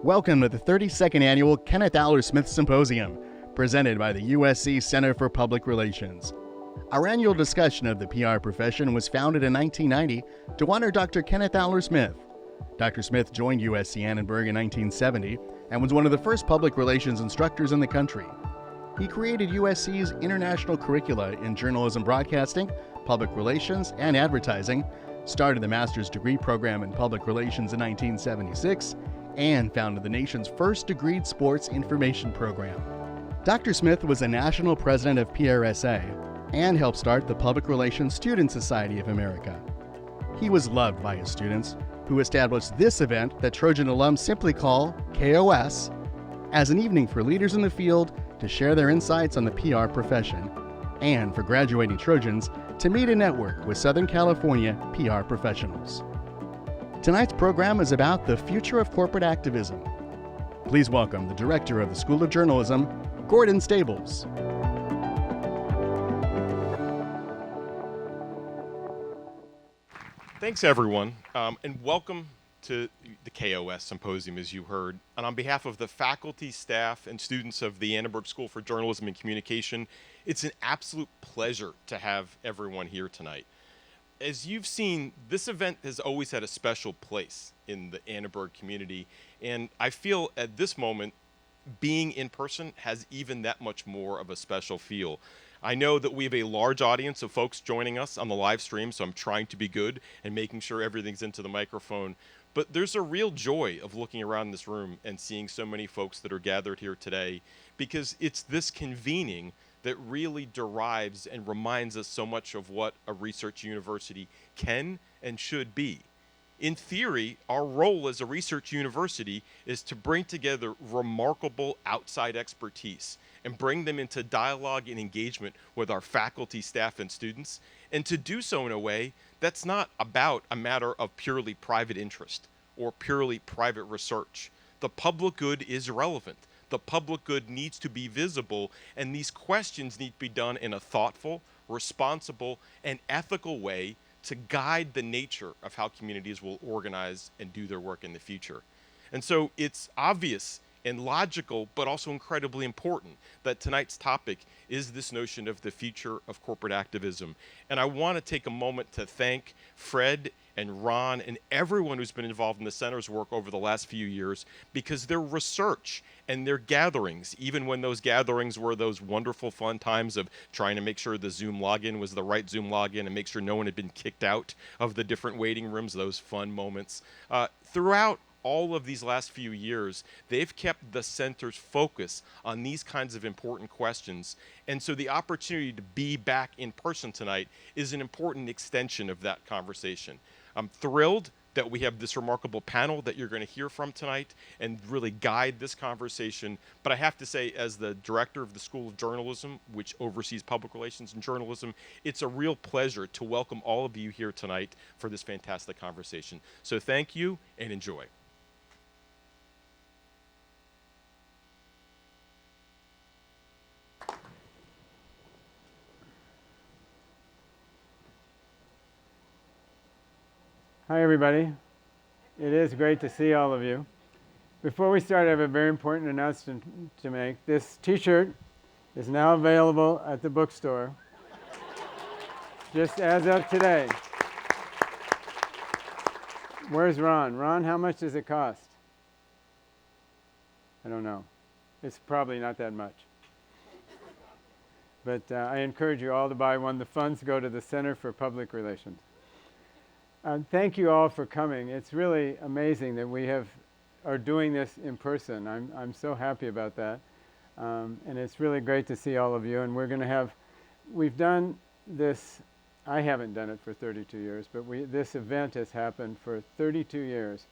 Welcome to the 32nd Annual Kenneth Owler Smith Symposium, presented by the USC Center for Public Relations. Our annual discussion of the PR profession was founded in 1990 to honor Dr. Kenneth Owler Smith. Dr. Smith joined USC Annenberg in 1970 and was one of the first public relations instructors in the country. He created USC's international curricula in journalism broadcasting, public relations, and advertising, started the master's degree program in public relations in 1976, and founded the nation's first degreed sports information program. Dr. Smith was a national president of PRSA and helped start the Public Relations Student Society of America. He was loved by his students, who established this event that Trojan alums simply call KOS, as an evening for leaders in the field to share their insights on the PR profession, and for graduating Trojans to meet and network with Southern California PR professionals. Tonight's program is about the future of corporate activism. Please welcome the director of the School of Journalism, Gordon Stables. Thanks, everyone, and welcome to the KOS Symposium, as you heard. And on behalf of the faculty, staff, and students of the Annenberg School for Journalism and Communication, it's an absolute pleasure to have everyone here tonight. As you've seen, this event has always had a special place in the Annenberg community, and I feel at this moment, being in person has even that much more of a special feel. I know that we have a large audience of folks joining us on the live stream, so I'm trying to be good and making sure everything's into the microphone. But there's a real joy of looking around this room and seeing so many folks that are gathered here today, because it's this convening that really derives and reminds us so much of what a research university can and should be. In theory, our role as a research university is to bring together remarkable outside expertise and bring them into dialogue and engagement with our faculty, staff, and students, and to do so in a way that's not about a matter of purely private interest or purely private research. The public good is relevant. The public good needs to be visible, and these questions need to be done in a thoughtful, responsible, and ethical way to guide the nature of how communities will organize and do their work in the future. And so it's obvious and logical, but also incredibly important that tonight's topic is this notion of the future of corporate activism. And I want to take a moment to thank Fred and Ron and everyone who's been involved in the center's work over the last few years, because their research and their gatherings, even when those gatherings were those wonderful fun times of trying to make sure the Zoom login was the right Zoom login and make sure no one had been kicked out of the different waiting rooms, those fun moments, throughout all of these last few years, they've kept the center's focus on these kinds of important questions. And so the opportunity to be back in person tonight is an important extension of that conversation. I'm thrilled that we have this remarkable panel that you're going to hear from tonight and really guide this conversation. But I have to say, as the director of the School of Journalism, which oversees public relations and journalism, it's a real pleasure to welcome all of you here tonight for this fantastic conversation. So thank you and enjoy. Hi, everybody. It is great to see all of you. Before we start, I have a very important announcement to make. This t-shirt is now available at the bookstore, just as of today. Where's Ron? Ron, how much does it cost? I don't know. It's probably not that much. But I encourage you all to buy one. The funds go to the Center for Public Relations. Thank you all for coming. It's really amazing that we are doing this in person. I'm so happy about that. And it's really great to see all of you. And we've done this, I haven't done it for 32 years, but this event has happened for 32 years.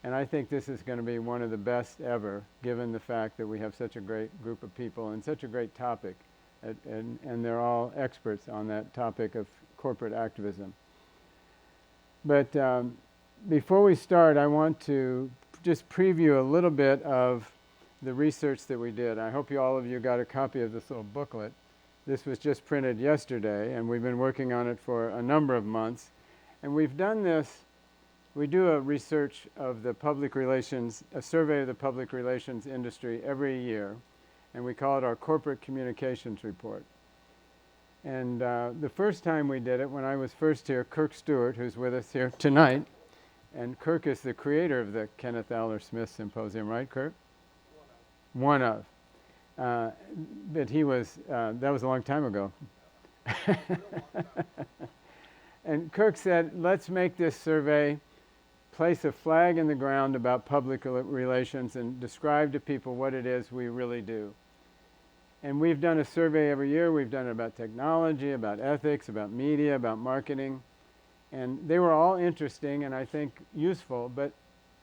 And I think this is going to be one of the best ever, given the fact that we have such a great group of people and such a great topic. And they're all experts on that topic of corporate activism. But before we start, I want to just preview a little bit of the research that we did. I hope all of you got a copy of this little booklet. This was just printed yesterday, and we've been working on it for a number of months. And we've done this We do a research of the public relations, a survey of the public relations industry every year, and we call it our Corporate Communications Report. And the first time we did it, when I was first here, Kirk Stewart, who's with us here tonight, and Kirk is the creator of the Kenneth Owler Smith Symposium, right, Kirk? One of. But he was, that was a long time ago. And Kirk said, let's make this survey, place a flag in the ground about public relations and describe to people what it is we really do. And we've done a survey every year. We've done it about technology, about ethics, about media, about marketing. And they were all interesting and I think useful, but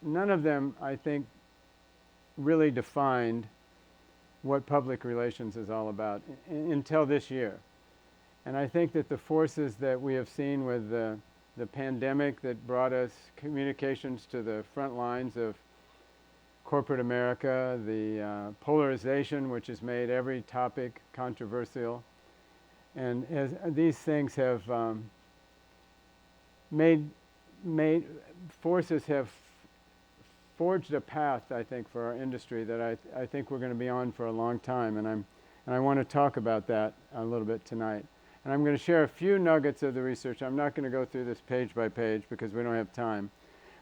none of them, I think, really defined what public relations is all about until this year. And I think that the forces that we have seen with the pandemic that brought us communications to the front lines of corporate America, the polarization which has made every topic controversial, and as these things have forces have forged a path, I think, for our industry that I think we're going to be on for a long time, and I want to talk about that a little bit tonight. And I'm going to share a few nuggets of the research. I'm not going to go through this page by page because we don't have time.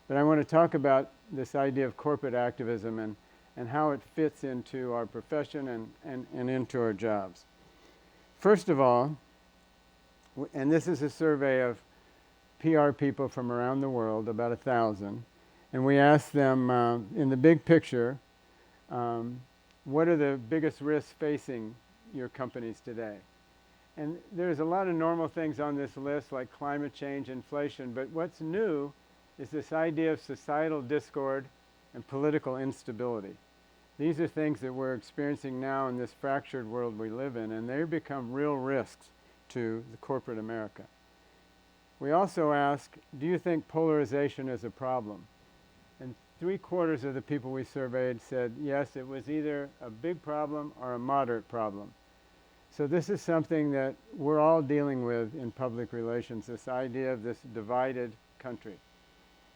But I want to talk about this idea of corporate activism and how it fits into our profession and into our jobs. First of all, and this is a survey of PR people from around the world, about 1,000, and we asked them in the big picture, what are the biggest risks facing your companies today? And there's a lot of normal things on this list like climate change, inflation, but what's new is this idea of societal discord and political instability. These are things that we're experiencing now in this fractured world we live in, and they become real risks to the corporate America. We also ask, do you think polarization is a problem? And 3/4 of the people we surveyed said, yes, it was either a big problem or a moderate problem. So this is something that we're all dealing with in public relations, this idea of this divided country.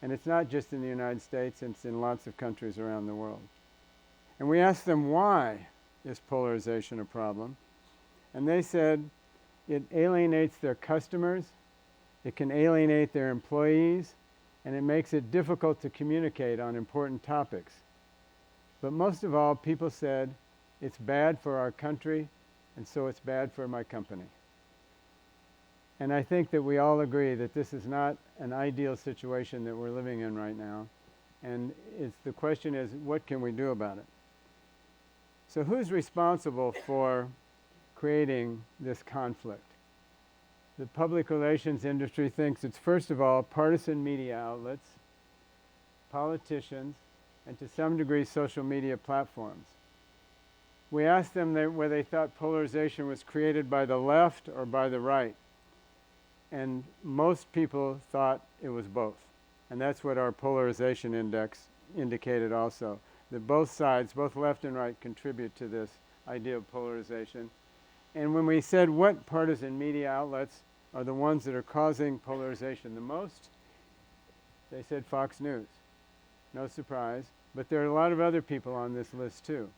And it's not just in the United States, it's in lots of countries around the world. And we asked them, why is polarization a problem? And they said it alienates their customers, it can alienate their employees, and it makes it difficult to communicate on important topics. But most of all, people said it's bad for our country, and so it's bad for my company. And I think that we all agree that this is not an ideal situation that we're living in right now. And the question is, what can we do about it? So who's responsible for creating this conflict? The public relations industry thinks it's, first of all, partisan media outlets, politicians, and to some degree social media platforms. We asked them whether they thought polarization was created by the left or by the right. And most people thought it was both. And that's what our polarization index indicated also, that both sides, both left and right, contribute to this idea of polarization. And when we said what partisan media outlets are the ones that are causing polarization the most, they said Fox News. No surprise. But there are a lot of other people on this list too.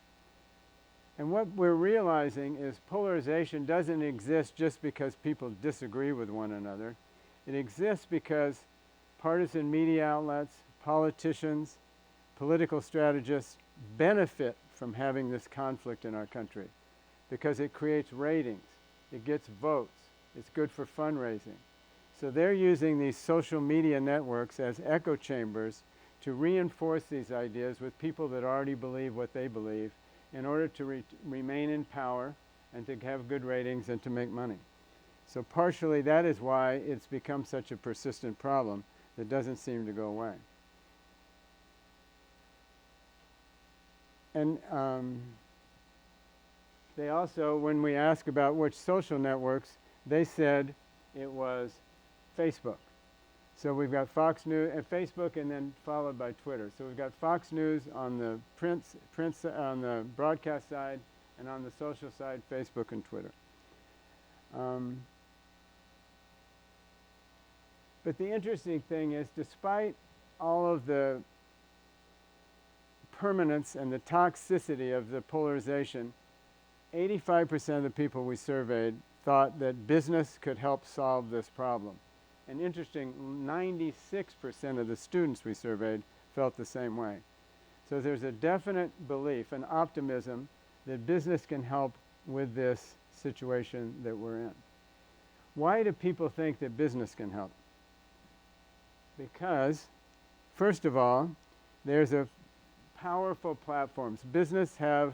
And what we're realizing is polarization doesn't exist just because people disagree with one another. It exists because partisan media outlets, politicians, political strategists benefit from having this conflict in our country because it creates ratings, it gets votes, it's good for fundraising. So they're using these social media networks as echo chambers to reinforce these ideas with people that already believe what they believe in order to remain in power and to have good ratings and to make money. So partially that is why it's become such a persistent problem that doesn't seem to go away. And they also, when we ask about which social networks, they said it was Facebook. So we've got Fox News and Facebook, and then followed by Twitter. So we've got Fox News on the print on the broadcast side, and on the social side, Facebook and Twitter. But the interesting thing is, despite all of the permanence and the toxicity of the polarization, 85% of the people we surveyed thought that business could help solve this problem. And interesting, 96% of the students we surveyed felt the same way. So there's a definite belief and optimism that business can help with this situation that we're in. Why do people think that business can help? Because, first of all, there's a powerful platforms. Business have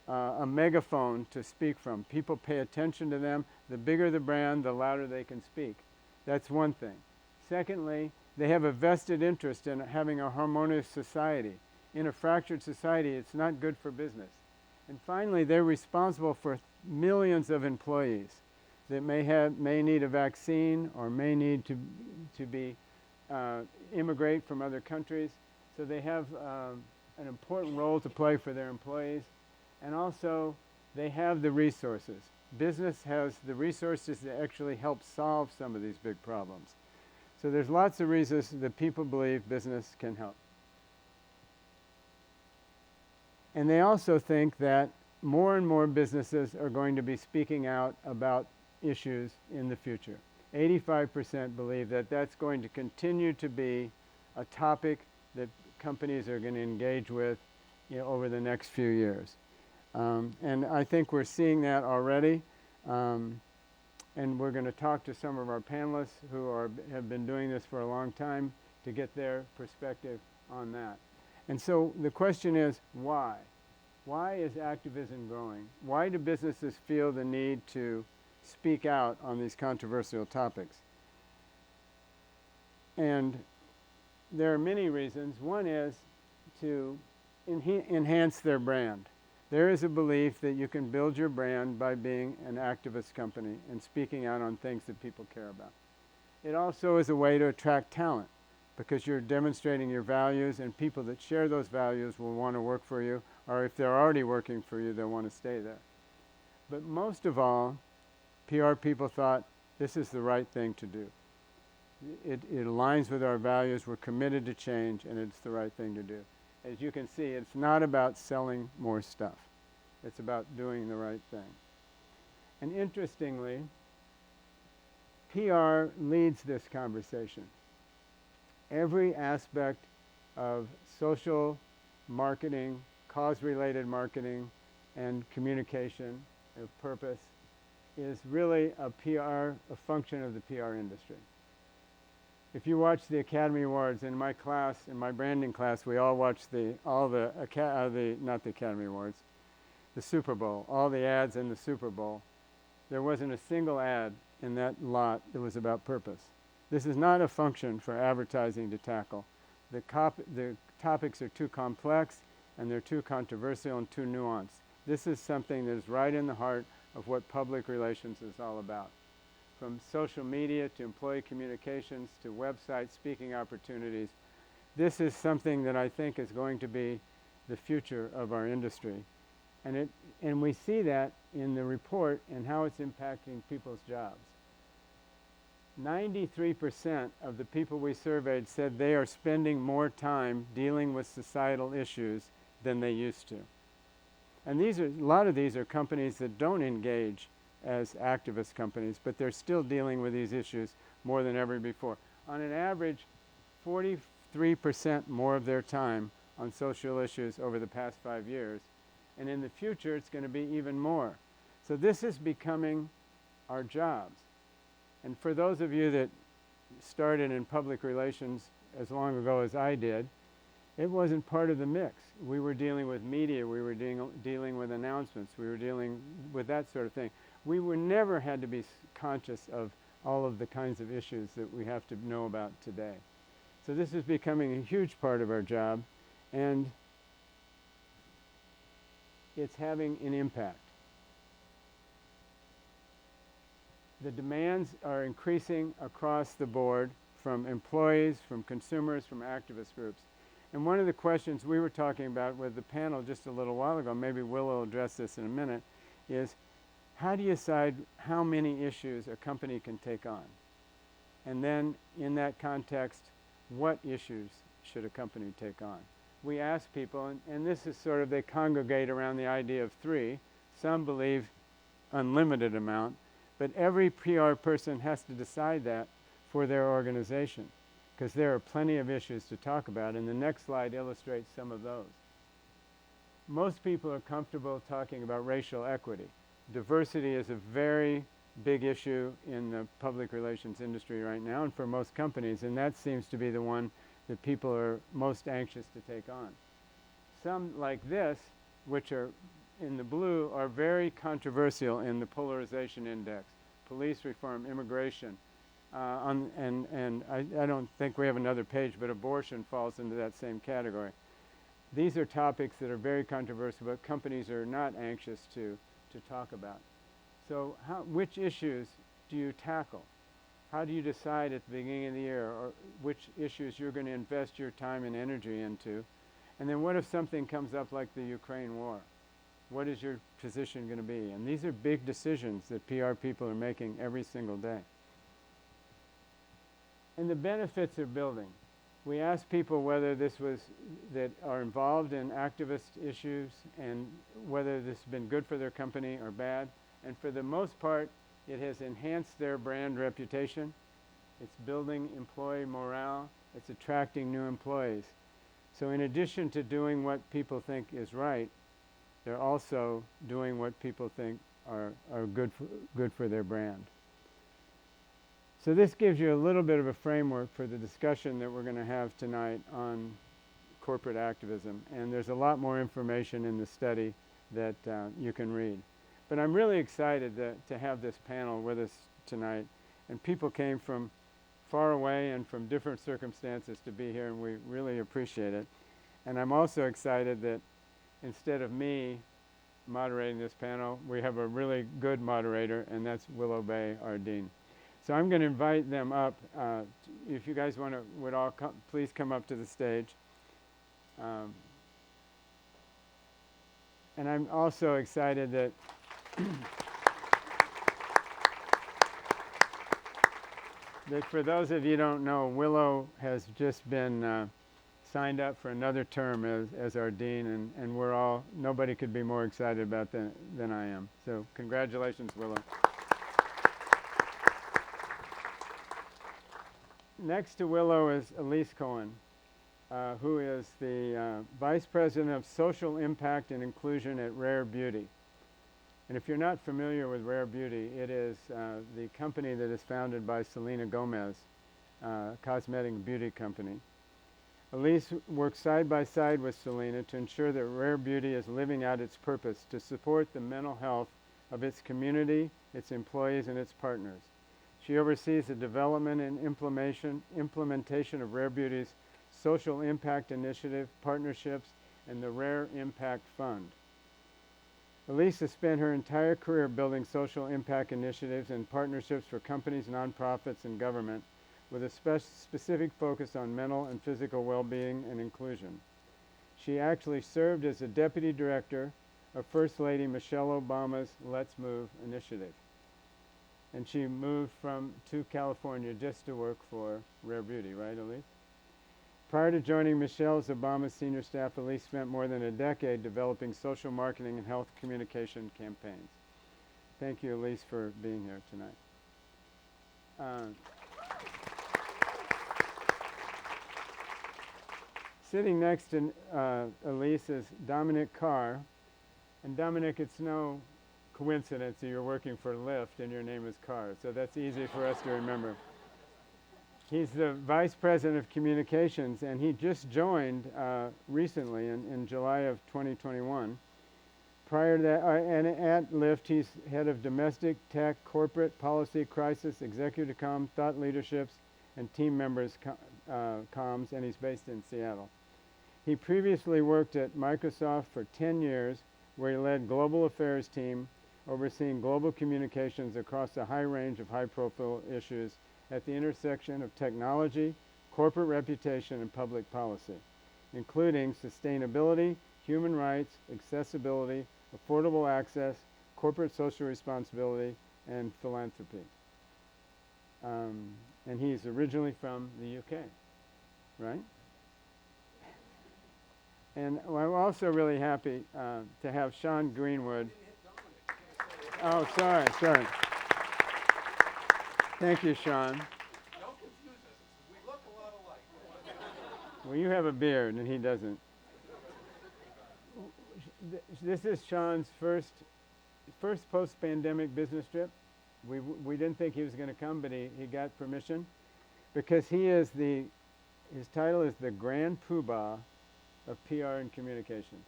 a megaphone to speak from. People pay attention to them. The bigger the brand, the louder they can speak. That's one thing. Secondly, they have a vested interest in having a harmonious society. In a fractured society, it's not good for business. And finally, they're responsible for millions of employees that may need a vaccine or may need to immigrate from other countries. So they have an important role to play for their employees. And also, they have the resources. Business has the resources to actually help solve some of these big problems. So there's lots of reasons that people believe business can help. And they also think that more and more businesses are going to be speaking out about issues in the future. 85% believe that that's going to continue to be a topic that companies are going to engage with, over the next few years. And I think we're seeing that already. And we're going to talk to some of our panelists who have been doing this for a long time to get their perspective on that. And so the question is, why? Why is activism growing? Why do businesses feel the need to speak out on these controversial topics? And there are many reasons. One is to enhance their brand. There is a belief that you can build your brand by being an activist company and speaking out on things that people care about. It also is a way to attract talent because you're demonstrating your values, and people that share those values will want to work for you, or if they're already working for you, they'll want to stay there. But most of all, PR people thought this is the right thing to do. It aligns with our values, we're committed to change, and it's the right thing to do. As you can see, it's not about selling more stuff. It's about doing the right thing. And interestingly, PR leads this conversation. Every aspect of social marketing, cause-related marketing, and communication of purpose is really a function of the PR industry. If you watch the Academy Awards, in my class, in my branding class, we all watch not the Academy Awards, the Super Bowl, all the ads in the Super Bowl. There wasn't a single ad in that lot that was about purpose. This is not a function for advertising to tackle. The topics are too complex, and they're too controversial and too nuanced. This is something that is right in the heart of what public relations is all about. From social media to employee communications to website speaking opportunities, this is something that I think is going to be the future of our industry. And we see that in the report and how it's impacting people's jobs. 93% of the people we surveyed said they are spending more time dealing with societal issues than they used to. And a lot of these are companies that don't engage as activist companies, but they're still dealing with these issues more than ever before. On an average, 43% more of their time on social issues over the past 5 years. And in the future, it's going to be even more. So this is becoming our jobs. And for those of you that started in public relations as long ago as I did, it wasn't part of the mix. We were dealing with media, we were dealing with announcements, we were dealing with that sort of thing. We never had to be conscious of all of the kinds of issues that we have to know about today. So this is becoming a huge part of our job, and it's having an impact. The demands are increasing across the board from employees, from consumers, from activist groups. And one of the questions we were talking about with the panel just a little while ago, maybe Will will address this in a minute, is how do you decide how many issues a company can take on? And then in that context, what issues should a company take on? We ask people, and this is sort of, they congregate around the idea of 3. Some believe unlimited amount, but every PR person has to decide that for their organization, because there are plenty of issues to talk about, and the next slide illustrates some of those. Most people are comfortable talking about racial equity. Diversity is a very big issue in the public relations industry right now, and for most companies, and that seems to be the one that people are most anxious to take on. Some like this, which are in the blue, are very controversial in the polarization index. Police reform, immigration, and I don't think we have another page, but abortion falls into that same category. These are topics that are very controversial, but companies are not anxious to talk about. So which issues do you tackle? How do you decide at the beginning of the year or which issues you're going to invest your time and energy into? And then what if something comes up like the Ukraine war? What is your position going to be? And these are big decisions that PR people are making every single day. And the benefits are building. We asked people whether that are involved in activist issues and whether this has been good for their company or bad. And for the most part, it has enhanced their brand reputation. It's building employee morale. It's attracting new employees. So in addition to doing what people think is right, they're also doing what people think are good for their brand. So this gives you a little bit of a framework for the discussion that we're going to have tonight on corporate activism. And there's a lot more information in the study that you can read. But I'm really excited to have this panel with us tonight. And people came from far away and from different circumstances to be here, and we really appreciate it. And I'm also excited that instead of me moderating this panel, we have a really good moderator, and that's Willow Bay, our dean. So I'm going to invite them up. If you guys would all please come up to the stage. And I'm also excited that that for those of you who don't know, Willow has just been signed up for another term as our dean, and nobody could be more excited about than I am. So congratulations, Willow. Next to Willow is Elyse Cohen, who is the Vice President of Social Impact and Inclusion at Rare Beauty. And if you're not familiar with Rare Beauty, it is the company that is founded by Selena Gomez, cosmetic beauty company. Elise works side by side with Selena to ensure that Rare Beauty is living out its purpose to support the mental health of its community, its employees, and its partners. She oversees the development and implementation of Rare Beauty's social impact initiative, partnerships, and the Rare Impact Fund. Elise has spent her entire career building social impact initiatives and partnerships for companies, nonprofits, and government, with a specific focus on mental and physical well-being and inclusion. She actually served as the deputy director of First Lady Michelle Obama's Let's Move initiative. And she moved to California just to work for Rare Beauty, right, Elise? Prior to joining Michelle's Obama senior staff, Elise spent more than a decade developing social marketing and health communication campaigns. Thank you, Elise, for being here tonight. Sitting next to Elise is Dominic Carr. And Dominic, it's no coincidence that you're working for Lyft and your name is Carr, so that's easy for us to remember. He's the Vice President of Communications, and he just joined recently in July of 2021. Prior to that, and at Lyft, he's head of domestic, tech, corporate, policy, crisis, executive comm, thought leaderships, and team members comms, and he's based in Seattle. He previously worked at Microsoft for 10 years, where he led global affairs team, overseeing global communications across a high range of high-profile issues at the intersection of technology, corporate reputation, and public policy, including sustainability, human rights, accessibility, affordable access, corporate social responsibility, and philanthropy. And he's originally from the UK, right? And I'm also really happy to have Sean Greenwood. Oh, sorry. Thank you, Sean. Don't confuse us. We look a lot alike. Well, you have a beard and he doesn't. This is Sean's first post-pandemic business trip. We didn't think he was going to come, but he got permission because his title is the Grand Poobah of PR and Communications.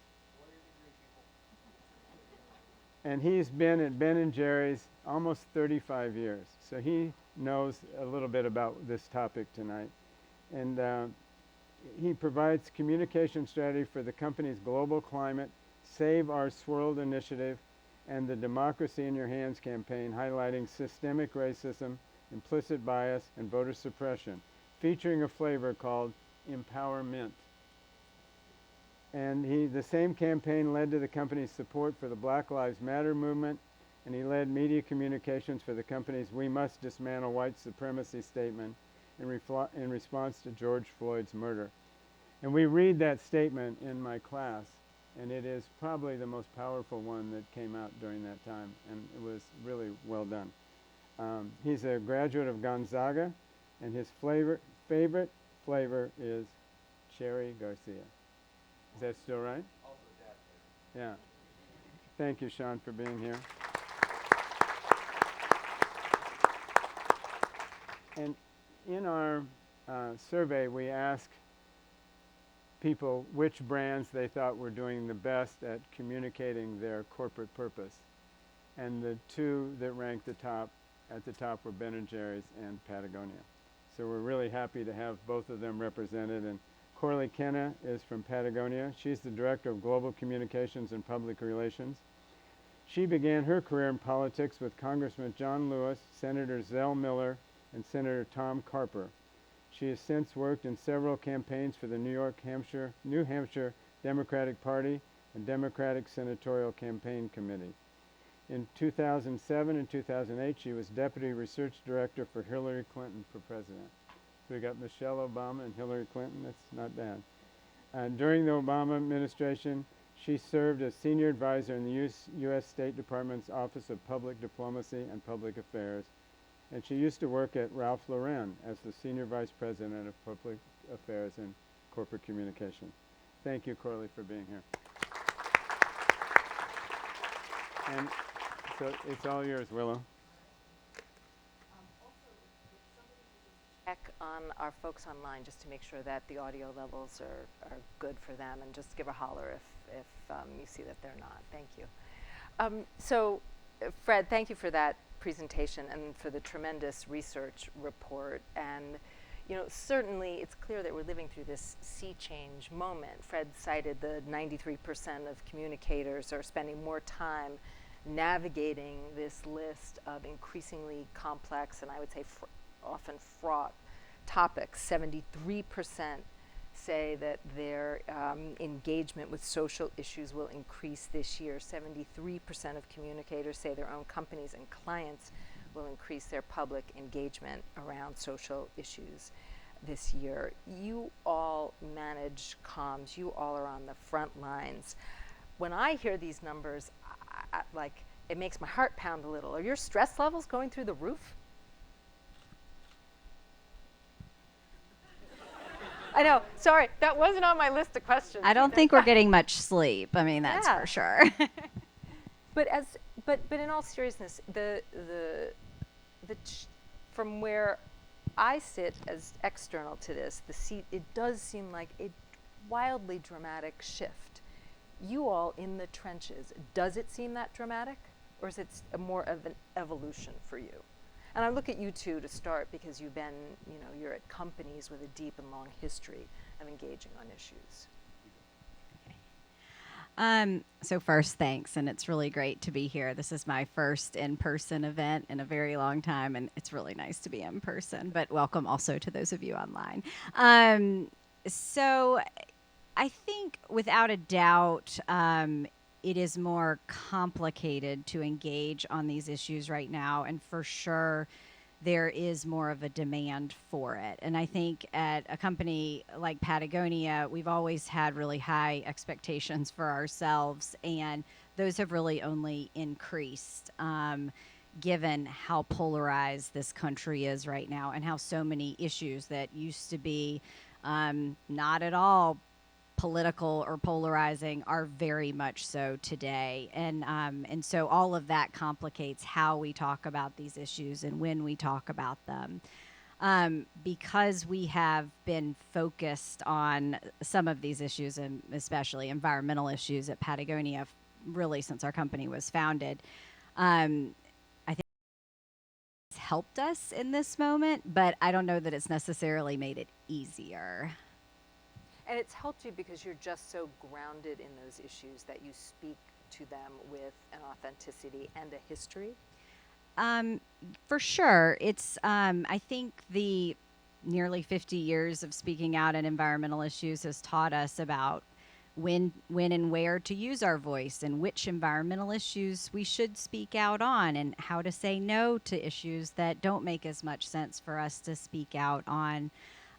And he's been at Ben & Jerry's almost 35 years, so he knows a little bit about this topic tonight. And he provides communication strategy for the company's global climate, Save Our Swirl initiative, and the Democracy in Your Hands campaign, highlighting systemic racism, implicit bias, and voter suppression, featuring a flavor called Empowerment. And the same campaign led to the company's support for the Black Lives Matter movement, and he led media communications for the company's We Must Dismantle White Supremacy statement in response to George Floyd's murder. And we read that statement in my class, and it is probably the most powerful one that came out during that time, and it was really well done. He's a graduate of Gonzaga, and his favorite flavor is Cherry Garcia. Is that still right? Also a dad. Yeah. Thank you, Sean, for being here. And in our survey, we asked people which brands they thought were doing the best at communicating their corporate purpose. And the two that ranked at the top were Ben & Jerry's and Patagonia. So we're really happy to have both of them represented. And Corley Kenna is from Patagonia. She's the Director of Global Communications and Public Relations. She began her career in politics with Congressman John Lewis, Senator Zell Miller, and Senator Tom Carper. She has since worked in several campaigns for the New Hampshire Democratic Party and Democratic Senatorial Campaign Committee. In 2007 and 2008, she was Deputy Research Director for Hillary Clinton for President. So we got Michelle Obama and Hillary Clinton. That's not bad. During the Obama administration, she served as Senior Advisor in the U.S. State Department's Office of Public Diplomacy and Public Affairs. And she used to work at Ralph Lauren as the Senior Vice President of Public Affairs and Corporate Communication. Thank you, Corley, for being here. And so it's all yours, Willow. Check on our folks online just to make sure that the audio levels are good for them, and just give a holler if you see that they're not. Thank you. So, Fred, thank you for that presentation and for the tremendous research report. And certainly it's clear that we're living through this sea change moment. Fred cited the 93% of communicators are spending more time navigating this list of increasingly complex and I would say often fraught topics. 73% say that their engagement with social issues will increase this year. 73% of communicators say their own companies and clients will increase their public engagement around social issues this year. You all manage comms. You all are on the front lines. When I hear these numbers, it makes my heart pound a little. Are your stress levels going through the roof? I know. Sorry, that wasn't on my list of questions. I don't think we're getting much sleep. I mean, that's for sure. But in all seriousness, from where I sit as external to this, it does seem like a wildly dramatic shift. You all in the trenches, does it seem that dramatic, or is it more of an evolution for you? And I look at you two to start because you've been, you're at companies with a deep and long history of engaging on issues. So first, thanks, and it's really great to be here. This is my first in-person event in a very long time, and it's really nice to be in person, but welcome also to those of you online. So I think without a doubt, it is more complicated to engage on these issues right now, and for sure there is more of a demand for it. And I think at a company like Patagonia, we've always had really high expectations for ourselves, and those have really only increased given how polarized this country is right now, and how so many issues that used to be not at all political or polarizing are very much so today. And so all of that complicates how we talk about these issues and when we talk about them. Because we have been focused on some of these issues, and especially environmental issues at Patagonia, really since our company was founded, I think it's helped us in this moment, but I don't know that it's necessarily made it easier. And it's helped you because you're just so grounded in those issues that you speak to them with an authenticity and a history? For sure. It's, I think the nearly 50 years of speaking out on environmental issues has taught us about when and where to use our voice, and which environmental issues we should speak out on, and how to say no to issues that don't make as much sense for us to speak out on.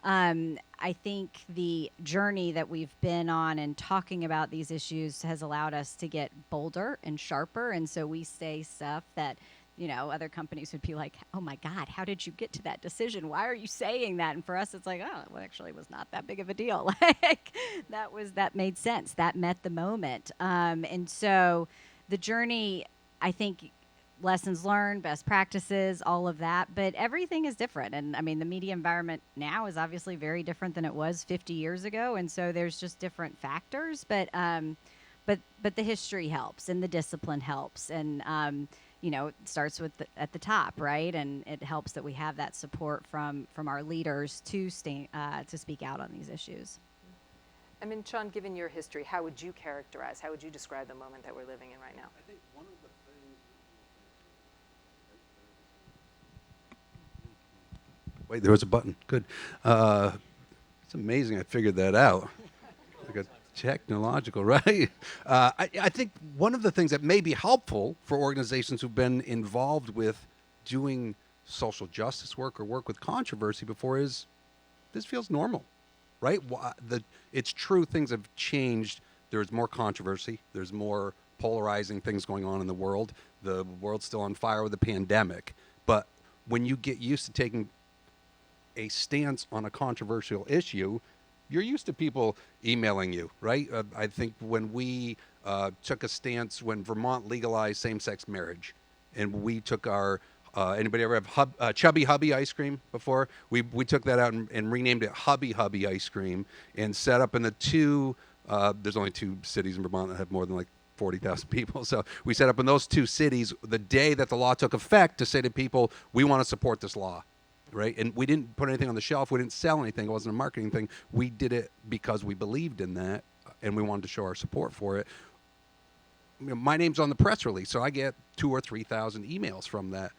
I think the journey that we've been on in talking about these issues has allowed us to get bolder and sharper. And so we say stuff that, you know, other companies would be like, oh my God, how did you get to that decision? Why are you saying that? And for us, it's like, oh, well, actually it was not that big of a deal. Like that made sense. That met the moment. And so the journey, I think, lessons learned, best practices, all of that, but everything is different. And I mean, the media environment now is obviously very different than it was 50 years ago. And so there's just different factors, but the history helps, and the discipline helps. And, you know, it starts with at the top, right? And it helps that we have that support from our leaders to speak out on these issues. I mean, Sean, given your history, how would you describe the moment that we're living in right now? I think one of the Wait, there was a button. Good. It's amazing I figured that out. Like a technological, right? I think one of the things that may be helpful for organizations who've been involved with doing social justice work or work with controversy before is this feels normal, right? It's true, things have changed. There's more controversy. There's more polarizing things going on in the world. The world's still on fire with the pandemic. But when you get used to taking a stance on a controversial issue, you're used to people emailing you, right? I think when we took a stance when Vermont legalized same-sex marriage, and we took our anybody ever have Chubby Hubby ice cream before? We took that out and renamed it Hubby Hubby ice cream, and set up in the there's only 2 cities in Vermont that have more than like 40,000 people. So we set up in those 2 cities the day that the law took effect to say to people, we want to support this law. Right? And we didn't put anything on the shelf. We didn't sell anything. It wasn't a marketing thing. We did it because we believed in that, and we wanted to show our support for it. You know, my name's on the press release, so I get 2,000 or 3,000 emails from that.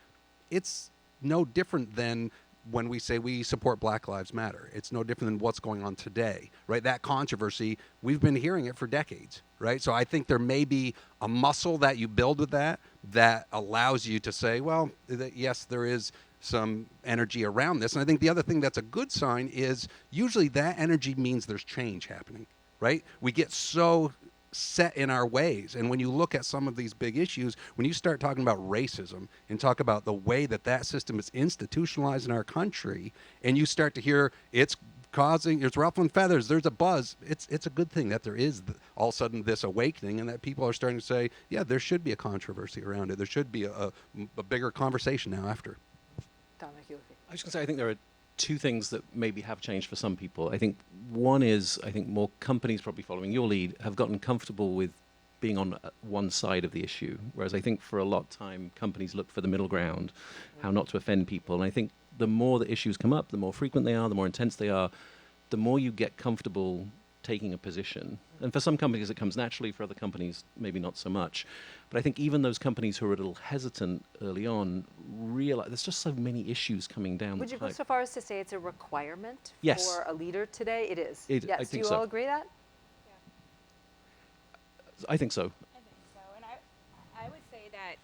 It's no different than when we say we support Black Lives Matter. It's no different than what's going on today, right? That controversy, we've been hearing it for decades, right? So I think there may be a muscle that you build with that allows you to say, well, yes, there is some energy around this. And I think the other thing that's a good sign is usually that energy means there's change happening, right? We get so set in our ways. And when you look at some of these big issues, when you start talking about racism and talk about the way that system is institutionalized in our country, and you start to hear it's ruffling feathers, there's a buzz, it's a good thing that there is all of a sudden this awakening, and that people are starting to say, yeah, there should be a controversy around it. There should be a bigger conversation now after. Dominic, you I was going to say, I think there are 2 things that maybe have changed for some people. I think one is, I think more companies probably following your lead have gotten comfortable with being on one side of the issue, whereas I think for a lot of time companies look for the middle ground, how not to offend people. And I think the more the issues come up, the more frequent they are, the more intense they are, the more you get comfortable taking a position. And for some companies it comes naturally, for other companies maybe not so much. But I think even those companies who are a little hesitant early on realize there's just so many issues coming down. Would you go so far as to say it's a requirement Yes. for a leader today? It is. Yes. I think do you so. all agree that? I think so. I think so. And I would say that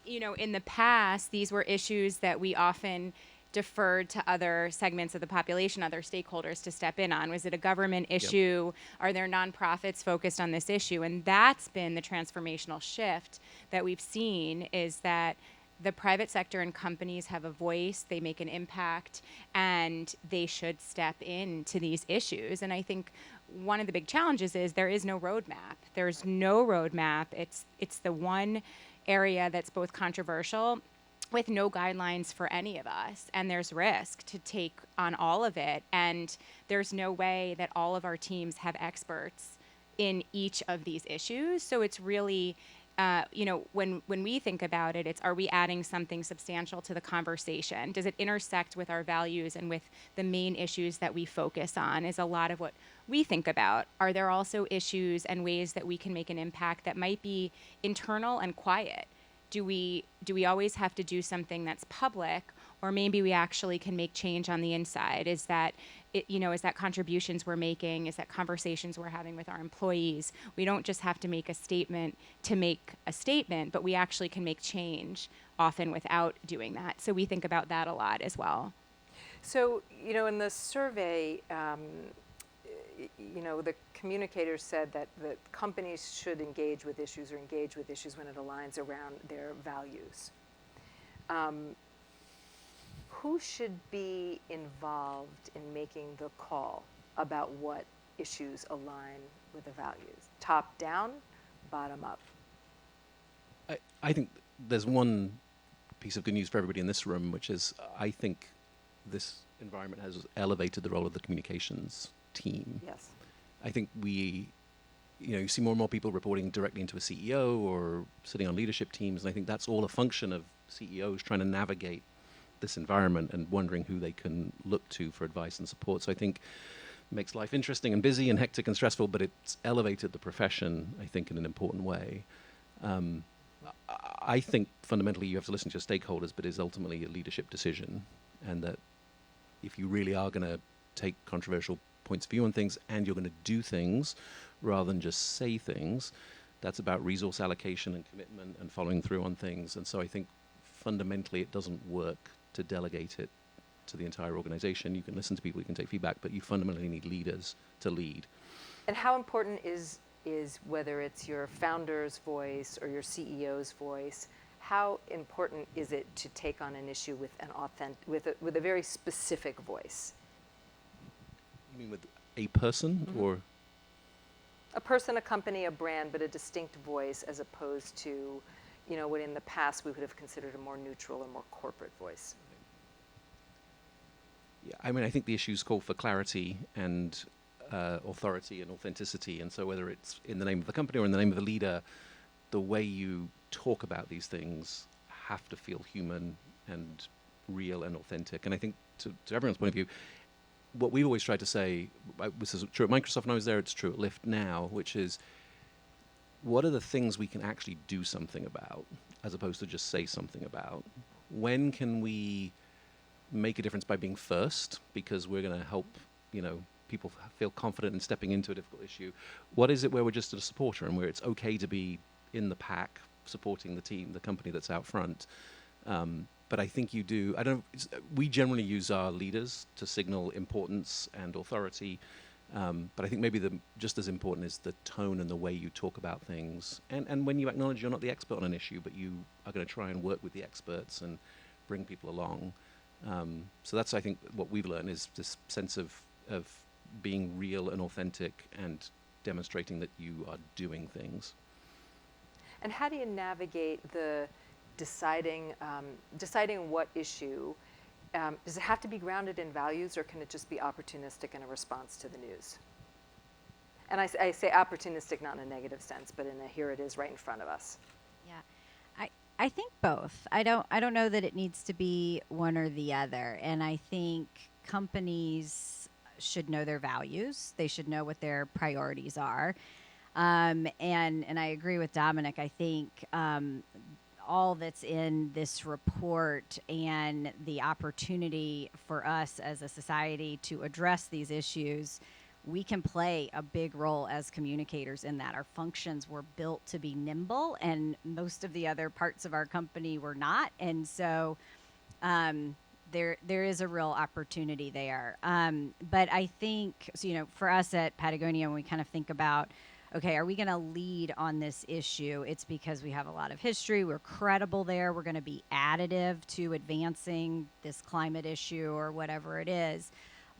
in the past, these were issues that we often deferred to other segments of the population, other stakeholders to step in on. Was it a government issue? Are there nonprofits focused on this issue? And that's been the transformational shift that we've seen, is that the private sector and companies have a voice, they make an impact, and they should step into these issues. And I think one of the big challenges is there is no roadmap. There's no roadmap. It's the one area that's both controversial with no guidelines for any of us, and there's risk to take on all of it, and there's no way that all of our teams have experts in each of these issues. So it's really when we think about it, it's, are we adding something substantial to the conversation? Does it intersect with our values and with the main issues that we focus on, is a lot of what we think about. Are there also issues and ways that we can make an impact that might be internal and quiet? Do we always have to do something that's public, or maybe we actually can make change on the inside? Is that is that contributions we're making? Is that conversations we're having with our employees? We don't just have to make a statement to make a statement, but we actually can make change often without doing that. So we think about that a lot as well. So, in the survey, the communicators said that companies should engage with issues when it aligns around their values. Who should be involved in making the call about what issues align with the values? Top down, bottom up? I think there's one piece of good news for everybody in this room, which is I think this environment has elevated the role of the communications team. Yes. I think you see more and more people reporting directly into a CEO or sitting on leadership teams, and I think that's all a function of CEOs trying to navigate this environment and wondering who they can look to for advice and support. So I think it makes life interesting and busy and hectic and stressful, but it's elevated the profession, I think, in an important way. I think fundamentally you have to listen to your stakeholders, but it's ultimately a leadership decision, and that if you really are going to take controversial points of view on things and you're going to do things rather than just say things, that's about resource allocation and commitment and following through on things. And so I think fundamentally it doesn't work to delegate it to the entire organization. You can listen to people, you can take feedback, but you fundamentally need leaders to lead. And how important is whether it's your founder's voice or your CEO's voice, how important is it to take on an issue with with a very specific voice? You mean with a person or? A person, a company, a brand, but a distinct voice, as opposed to, what in the past we would have considered a more neutral or more corporate voice. Yeah, I think the issues call for clarity and authority and authenticity, and so whether it's in the name of the company or in the name of the leader, the way you talk about these things have to feel human and real and authentic. And I think to everyone's point of view, what we've always tried to say, this is true at Microsoft when I was there, it's true at Lyft now, which is, what are the things we can actually do something about, as opposed to just say something about? When can we make a difference by being first, because we're going to help, people feel confident in stepping into a difficult issue? What is it where we're just a supporter and where it's okay to be in the pack, supporting the team, the company that's out front? But I think we generally use our leaders to signal importance and authority. But I think maybe just as important is the tone and the way you talk about things. And when you acknowledge you're not the expert on an issue, but you are going to try and work with the experts and bring people along. So that's, I think, what we've learned is this sense of being real and authentic and demonstrating that you are doing things. And how do you navigate the deciding what issue? Does it have to be grounded in values, or can it just be opportunistic in a response to the news? And I say opportunistic not in a negative sense, but in a here it is right in front of us. Yeah, I think both. I don't know that it needs to be one or the other. And I think companies should know their values. They should know what their priorities are. And I agree with Dominic. I think all that's in this report and the opportunity for us as a society to address these issues we can play a big role as communicators in that. Our functions were built to be nimble, and most of the other parts of our company were not. And so there is a real opportunity there. But I think, so, you know, for us at Patagonia, when we kind of think about, okay, are we going to lead on this issue? It's because we have a lot of history. We're credible there. We're going to be additive to advancing this climate issue or whatever it is.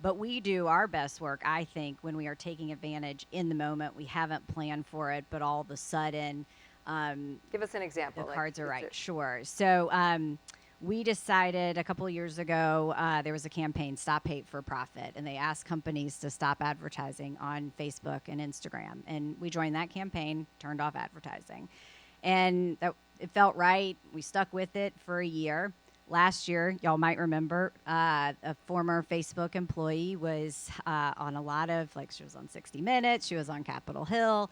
But we do our best work, I think, when we are taking advantage in the moment. We haven't planned for it, but all of a sudden, Give us an example. the cards are right. Sure. So we decided a couple of years ago, there was a campaign, Stop Hate for Profit, and they asked companies to stop advertising on Facebook and Instagram. And we joined that campaign, turned off advertising. And it felt right. We stuck with it for a year. Last year, y'all might remember, a former Facebook employee was on a lot of, like, she was on 60 Minutes, she was on Capitol Hill,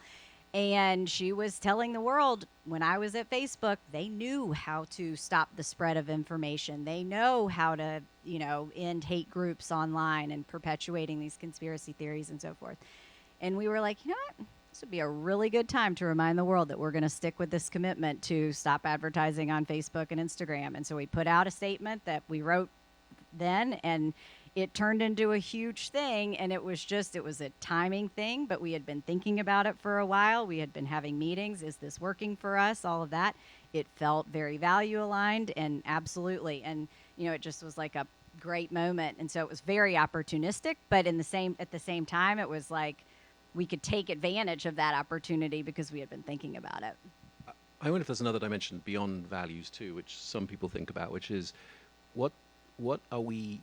and she was telling the world, when I was at Facebook, they knew how to stop the spread of information. They know how to, you know, end hate groups online and perpetuating these conspiracy theories and so forth. And we were like, you know what? This would be a really good time to remind the world that we're going to stick with this commitment to stop advertising on Facebook and Instagram. And so we put out a statement that we wrote then, and it turned into a huge thing. And it was a timing thing, but we had been thinking about it for a while. We had been having meetings. Is this working for us? All of that. It felt very value aligned, and absolutely. And, you know, it just was like a great moment. And so it was very opportunistic, but at the same time, it was like, we could take advantage of that opportunity because we had been thinking about it. I wonder if there's another dimension beyond values too, which some people think about, which is what are we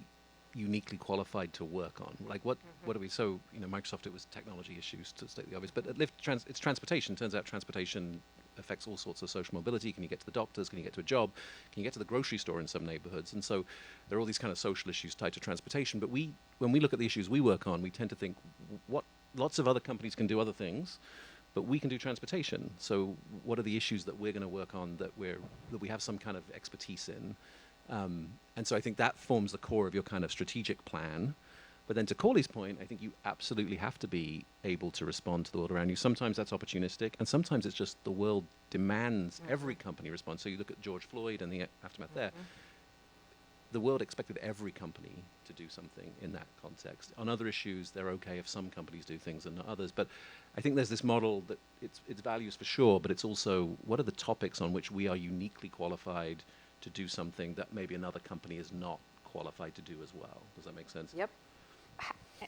uniquely qualified to work on? Like what are we? So, you know, Microsoft, it was technology issues, to state the obvious, but at Lyft, it's transportation. Turns out transportation affects all sorts of social mobility. Can you get to the doctors? Can you get to a job? Can you get to the grocery store in some neighborhoods? And so there are all these kind of social issues tied to transportation. But when we look at the issues we work on, we tend to think, lots of other companies can do other things, but we can do transportation. So what are the issues that we're going to work on that we have some kind of expertise in? And so I think that forms the core of your kind of strategic plan. But then to Corley's point, I think you absolutely have to be able to respond to the world around you. Sometimes that's opportunistic, and sometimes it's just the world demands every company respond. So you look at George Floyd and the aftermath there. The world expected every company to do something in that context. On other issues, they're okay if some companies do things and not others. But I think there's this model that it's values for sure, but it's also what are the topics on which we are uniquely qualified to do something that maybe another company is not qualified to do as well. Does that make sense? Yep.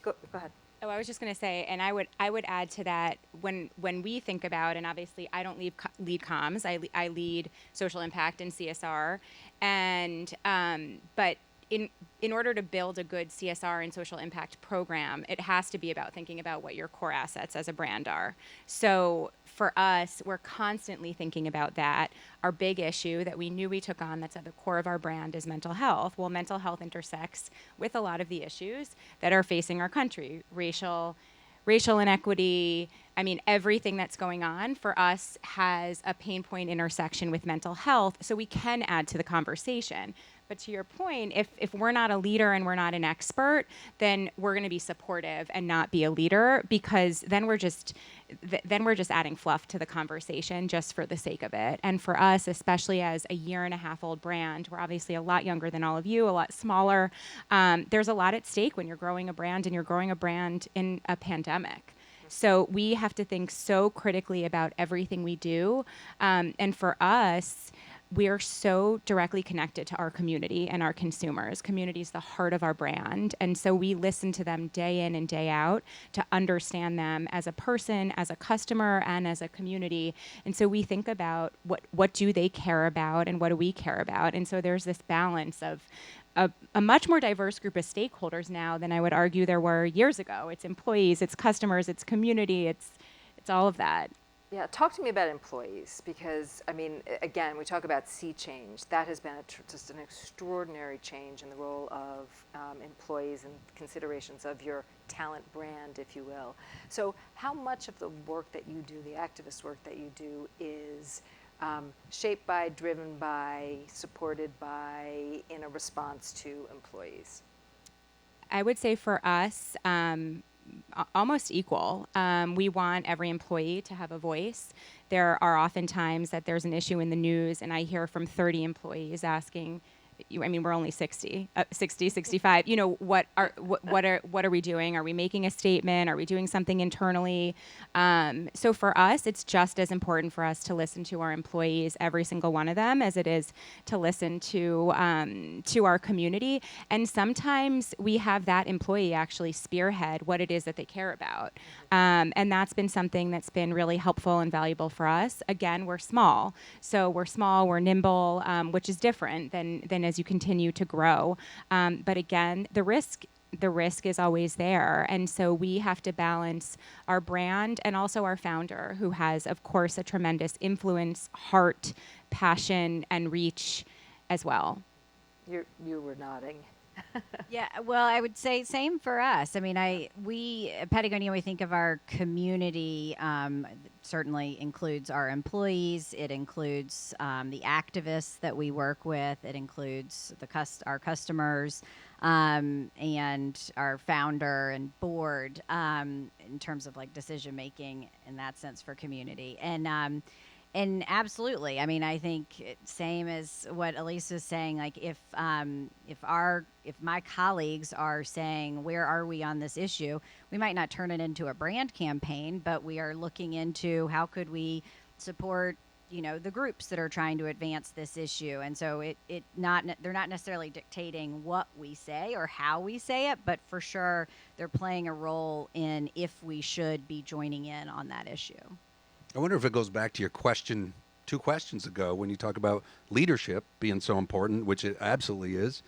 Go ahead. Oh, I was just going to say, and I would add to that, when we think about, and obviously I don't lead comms, I lead social impact and CSR, and but in order to build a good CSR and social impact program, it has to be about thinking about what your core assets as a brand are. So for us, we're constantly thinking about that. Our big issue that we knew we took on that's at the core of our brand is mental health. Well, mental health intersects with a lot of the issues that are facing our country, racial inequity. I mean, everything that's going on for us has a pain point intersection with mental health, so we can add to the conversation. But to your point, if we're not a leader and we're not an expert, then we're going to be supportive and not be a leader, because then we're just adding fluff to the conversation just for the sake of it. And for us, especially as a 1.5-year-old brand, we're obviously a lot younger than all of you, a lot smaller. There's a lot at stake when you're growing a brand, and you're growing a brand in a pandemic. So we have to think so critically about everything we do. And for us, we are so directly connected to our community and our consumers. Community is the heart of our brand. And so we listen to them day in and day out to understand them as a person, as a customer, and as a community. And so we think about what do they care about and what do we care about. And so there's this balance of a much more diverse group of stakeholders now than I would argue there were years ago. It's employees, it's customers, it's community, it's all of that. Yeah, talk to me about employees, because, I mean, again, we talk about sea change. That has been just an extraordinary change in the role of employees and considerations of your talent brand, if you will. So how much of the work that you do, the activist work that you do, is shaped by, driven by, supported by, in a response to employees? I would say for us, almost equal. We want every employee to have a voice. There are often times that there's an issue in the news, and I hear from 30 employees asking, I mean, we're only 60, 65. You know, what are we doing? Are we making a statement? Are we doing something internally? So for us, it's just as important for us to listen to our employees, every single one of them, as it is to listen to our community. And sometimes we have that employee actually spearhead what it is that they care about. And that's been something that's been really helpful and valuable for us. Again, we're small. So we're nimble, which is different than as you continue to grow. But again, the risk is always there. And so we have to balance our brand and also our founder, who has, of course, a tremendous influence, heart, passion, and reach as well. You were nodding. Yeah, well, I would say same for us. I mean, we at Patagonia, we think of our community, certainly includes our employees. It includes the activists that we work with. It includes our customers and our founder and board in terms of like decision making in that sense for community. And absolutely, I mean, I think same as what Elise was saying. Like, if my colleagues are saying, "Where are we on this issue?" we might not turn it into a brand campaign, but we are looking into how could we support, the groups that are trying to advance this issue. And so they're not necessarily dictating what we say or how we say it, but for sure they're playing a role in if we should be joining in on that issue. I wonder if it goes back to your question 2 questions ago when you talk about leadership being so important, which it absolutely is.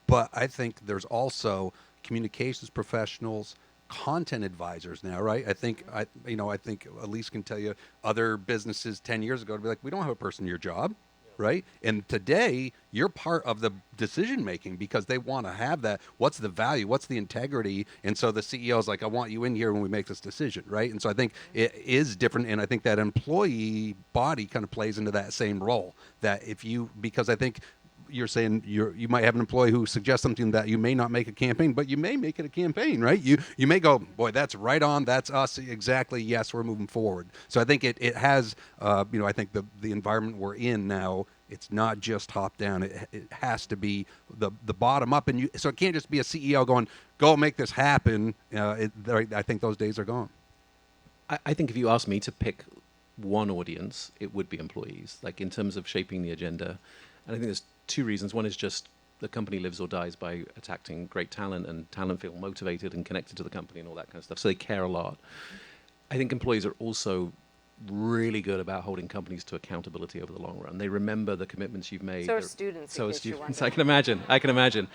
But I think there's also communications professionals, content advisors now, right? I think Elise can tell you other businesses 10 years ago to be like, we don't have a person in your job, right? And today you're part of the decision making because they want to have that. What's the value? What's the integrity? And so the CEO is like, I want you in here when we make this decision, right? And so I think it is different, and I think that employee body kind of plays into that same role. Because I think you're saying you might have an employee who suggests something that you may not make a campaign, but you may make it a campaign, right? You may go, boy, that's right on, that's us, exactly, yes, we're moving forward. So I think it has, I think the environment we're in now, it's not just top down. It has to be the bottom up, so it can't just be a CEO going, go make this happen. I think those days are gone. I think if you ask me to pick one audience, it would be employees, like in terms of shaping the agenda. And I think there's 2 reasons. One is just the company lives or dies by attracting great talent, and talent feel motivated and connected to the company and all that kind of stuff. So they care a lot. I think employees are also really good about holding companies to accountability over the long run. They remember the commitments you've made. So are students. So are students. I can imagine.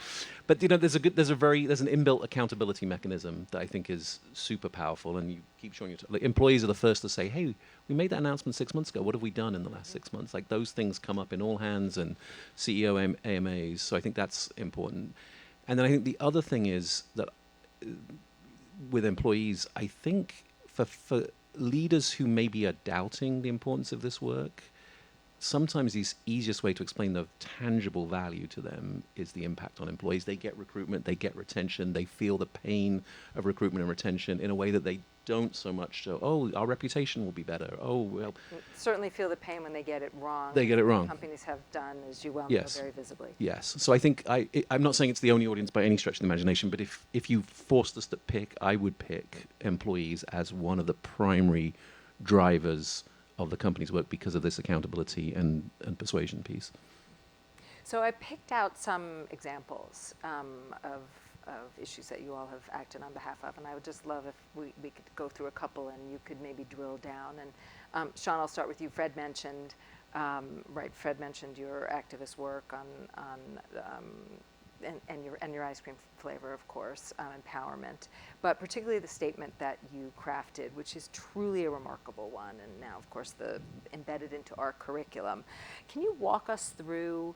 But there's an inbuilt accountability mechanism that I think is super powerful, and you keep showing employees are the first to say, "Hey, we made that announcement 6 months ago. What have we done in the last 6 months?" Like those things come up in all hands and CEO AMAs. So I think that's important. And then I think the other thing is that with employees, I think for leaders who maybe are doubting the importance of this work, sometimes the easiest way to explain the tangible value to them is the impact on employees. They get recruitment, they get retention, they feel the pain of recruitment and retention in a way that they don't so much show, our reputation will be better. Certainly feel the pain when they get it wrong. They get it wrong. Companies have done, as you well know, very visibly. Yes. So I think I'm not saying it's the only audience by any stretch of the imagination, but if you forced us to pick, I would pick employees as one of the primary drivers of the company's work because of this accountability and persuasion piece. So I picked out some examples of issues that you all have acted on behalf of, and I would just love if we could go through a couple and you could maybe drill down. And Sean, I'll start with you. Fred mentioned your activist work and your ice cream flavor, of course, empowerment, but particularly the statement that you crafted, which is truly a remarkable one, and now, of course, embedded into our curriculum. Can you walk us through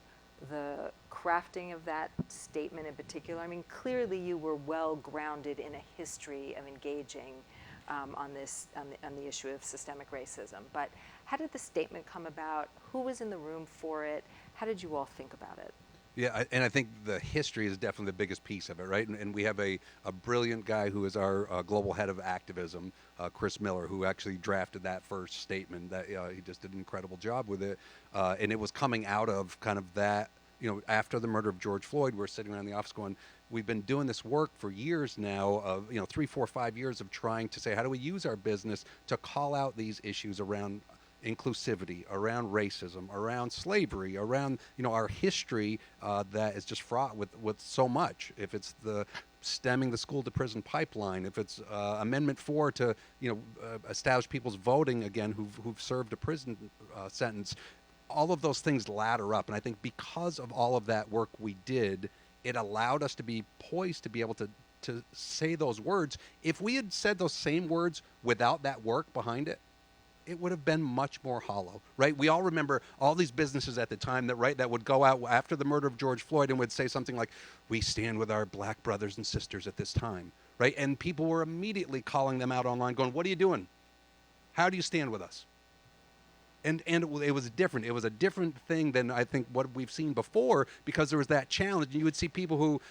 the crafting of that statement in particular? I mean, clearly you were well grounded in a history of engaging on the issue of systemic racism, but how did the statement come about? Who was in the room for it? How did you all think about it? Yeah, and I think the history is definitely the biggest piece of it, right? And we have a brilliant guy who is our global head of activism, Chris Miller, who actually drafted that first statement. That he just did an incredible job with it, and it was coming out of kind of that, after the murder of George Floyd, we're sitting around the office going, we've been doing this work for years now of, 3, 4, 5 years of trying to say, how do we use our business to call out these issues around inclusivity, around racism, around slavery, around our history that is just fraught with so much. If it's the stemming the school to prison pipeline, if it's Amendment 4 to establish people's voting again who've served a prison sentence, all of those things ladder up. And I think because of all of that work we did, it allowed us to be poised to be able to say those words. If we had said those same words without that work behind it, it would have been much more hollow, right? We all remember all these businesses at the time that would go out after the murder of George Floyd and would say something like, we stand with our black brothers and sisters at this time, right? And people were immediately calling them out online going, what are you doing? How do you stand with us? And it was different. It was a different thing than I think what we've seen before, because there was that challenge. And you would see people who,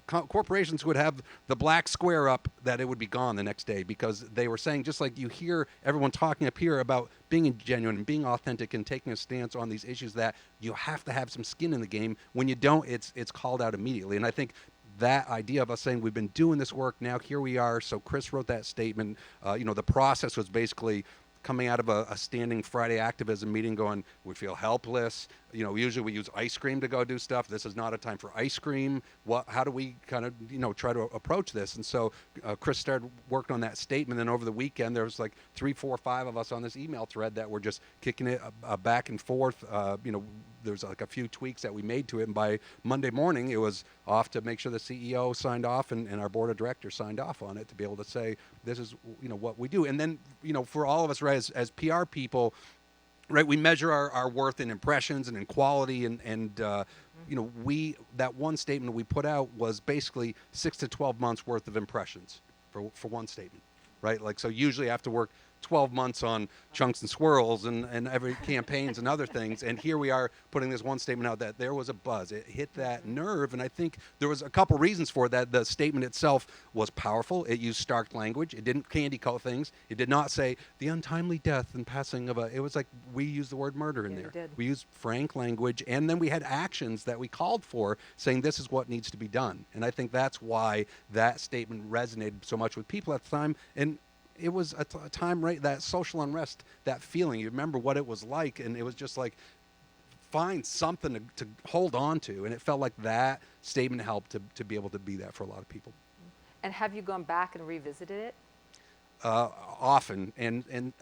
corporations would have the black square up, that it would be gone the next day, because they were saying, just like you hear everyone talking up here about being genuine and being authentic and taking a stance on these issues, that you have to have some skin in the game. When you don't, it's called out immediately. And I think that idea of us saying we've been doing this work, now here we are. So Chris wrote that statement. The process was basically coming out of a standing Friday activism meeting going, we feel helpless. Usually we use ice cream to go do stuff. This is not a time for ice cream. How do we kind of, try to approach this? And so Chris started working on that statement. And over the weekend, there was like 3, 4, 5 of us on this email thread that were just kicking it back and forth. There's like a few tweaks that we made to it. And by Monday morning, it was off to make sure the CEO signed off and our board of directors signed off on it to be able to say, this is, what we do. And then, for all of us, right, as PR people, right, we measure our worth in impressions and in quality. And that one statement we put out was basically 6 to 12 months worth of impressions for one statement, right? Like, so usually I have to work 12 months on chunks and swirls and every campaigns and other things. And here we are putting this one statement out that there was a buzz. It hit that nerve. And I think there was a couple reasons for that. The statement itself was powerful. It used stark language. It didn't candy coat things. It did not say the untimely death and passing of it was like, we used the word murder in there. We used frank language. And then we had actions that we called for saying this is what needs to be done. And I think that's why that statement resonated so much with people at the time. And it was a time, right, that social unrest, that feeling, you remember what it was like, and it was just like, find something to hold on to, and it felt like that statement helped to be able to be that for a lot of people. And have you gone back and revisited it? Often, and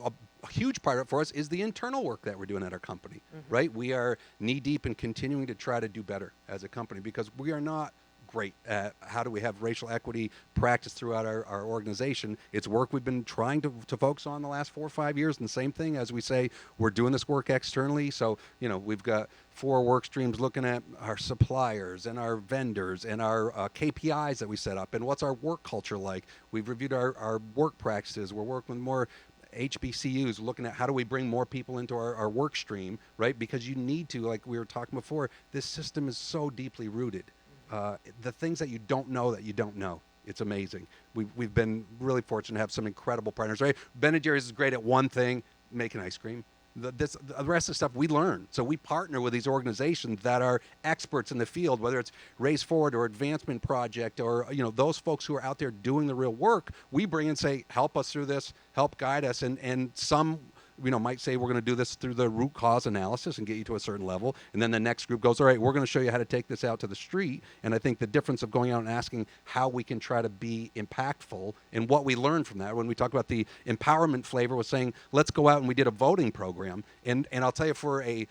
a huge part of it for us is the internal work that we're doing at our company, right? We are knee-deep in continuing to try to do better as a company, because we are not great at how do we have racial equity practiced throughout our organization. It's work we've been trying to focus on the last 4 or 5 years. And the same thing as we say, we're doing this work externally. So, we've got 4 work streams looking at our suppliers and our vendors and our KPIs that we set up and what's our work culture like. We've reviewed our work practices. We're working with more HBCUs, looking at how do we bring more people into our work stream, right? Because you need to, like we were talking before, this system is so deeply rooted. The things that you don't know that you don't know. It's amazing. We've been really fortunate to have some incredible partners, right? Ben & Jerry's is great at one thing, making ice cream. The rest of the stuff we learn. So we partner with these organizations that are experts in the field, whether it's Race Forward or Advancement Project or, those folks who are out there doing the real work. We bring and say, help us through this, help guide us. And some might say we're going to do this through the root cause analysis and get you to a certain level. And then the next group goes, all right, we're going to show you how to take this out to the street. And I think the difference of going out and asking how we can try to be impactful and what we learned from that, when we talk about the empowerment flavor, was saying, let's go out and we did a voting program. And I'll tell you, for a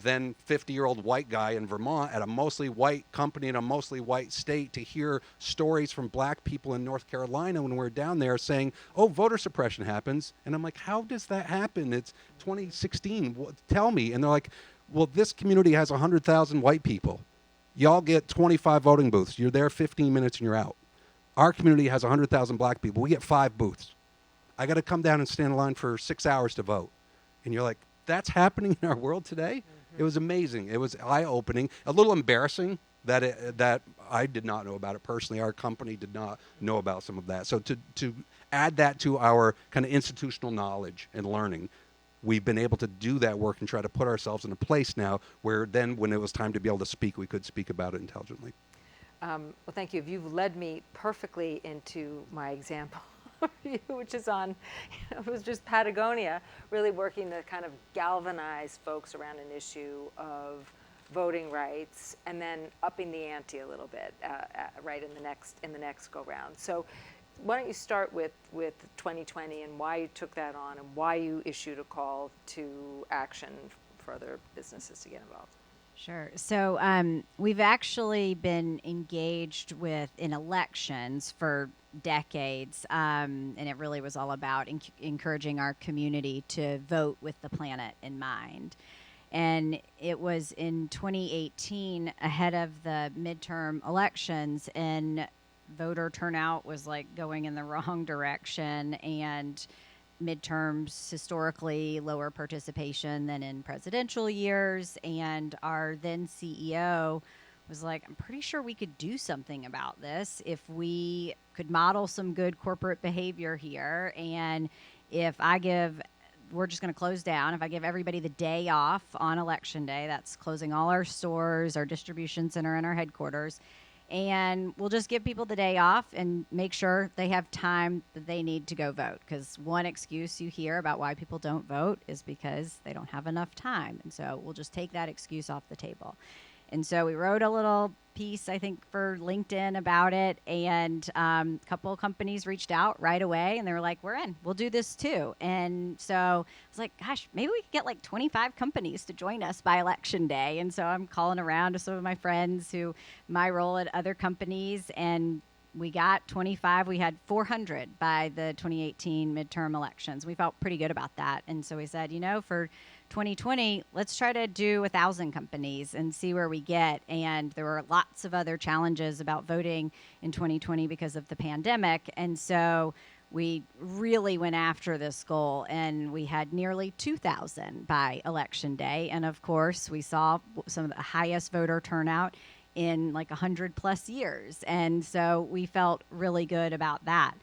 then 50-year-old white guy in Vermont at a mostly white company in a mostly white state, to hear stories from black people in North Carolina when we're down there saying, oh, voter suppression happens. And I'm like, how does that happen? It's 2016. Tell me. And they're like, well, this community has 100,000 white people. Y'all get 25 voting booths. You're there 15 minutes and you're out. Our community has 100,000 black people. We get 5 booths. I got to come down and stand in line for 6 hours to vote. And you're like, that's happening in our world today? It was amazing. It was eye-opening, a little embarrassing that I did not know about it personally. Our company did not know about some of that. So to add that to our kind of institutional knowledge and learning, we've been able to do that work and try to put ourselves in a place now where then when it was time to be able to speak, we could speak about it intelligently. Well, thank you. You've led me perfectly into my example, which is on, it was just Patagonia, really working to kind of galvanize folks around an issue of voting rights, and then upping the ante a little bit, right in the next go round. So, why don't you start with 2020 and why you took that on and why you issued a call to action for other businesses to get involved? Sure. So we've actually been engaged in elections for decades, and it really was all about encouraging our community to vote with the planet in mind. And it was in 2018, ahead of the midterm elections, and voter turnout was like going in the wrong direction, and midterms historically lower participation than in presidential years. And our then CEO was like, I'm pretty sure we could do something about this if we could model some good corporate behavior here. And if we're just going to close down. If I give everybody the day off on election day, that's closing all our stores, our distribution center, and our headquarters. And we'll just give people the day off and make sure they have time that they need to go vote. Because one excuse you hear about why people don't vote is because they don't have enough time. And so we'll just take that excuse off the table. And so we wrote a little piece, I think, for LinkedIn about it. And a couple of companies reached out right away, and they were like, we're in. We'll do this too. And so I was like, gosh, maybe we could get like 25 companies to join us by election day. And so I'm calling around to some of my friends who my role at other companies, and we got 25. We had 400 by the 2018 midterm elections. We felt pretty good about that. And so we said, for 2020, let's try to do 1,000 companies and see where we get. And there were lots of other challenges about voting in 2020 because of the pandemic. And so we really went after this goal, and we had nearly 2,000 by election day. And of course, we saw some of the highest voter turnout in like 100 plus years. And so we felt really good about that.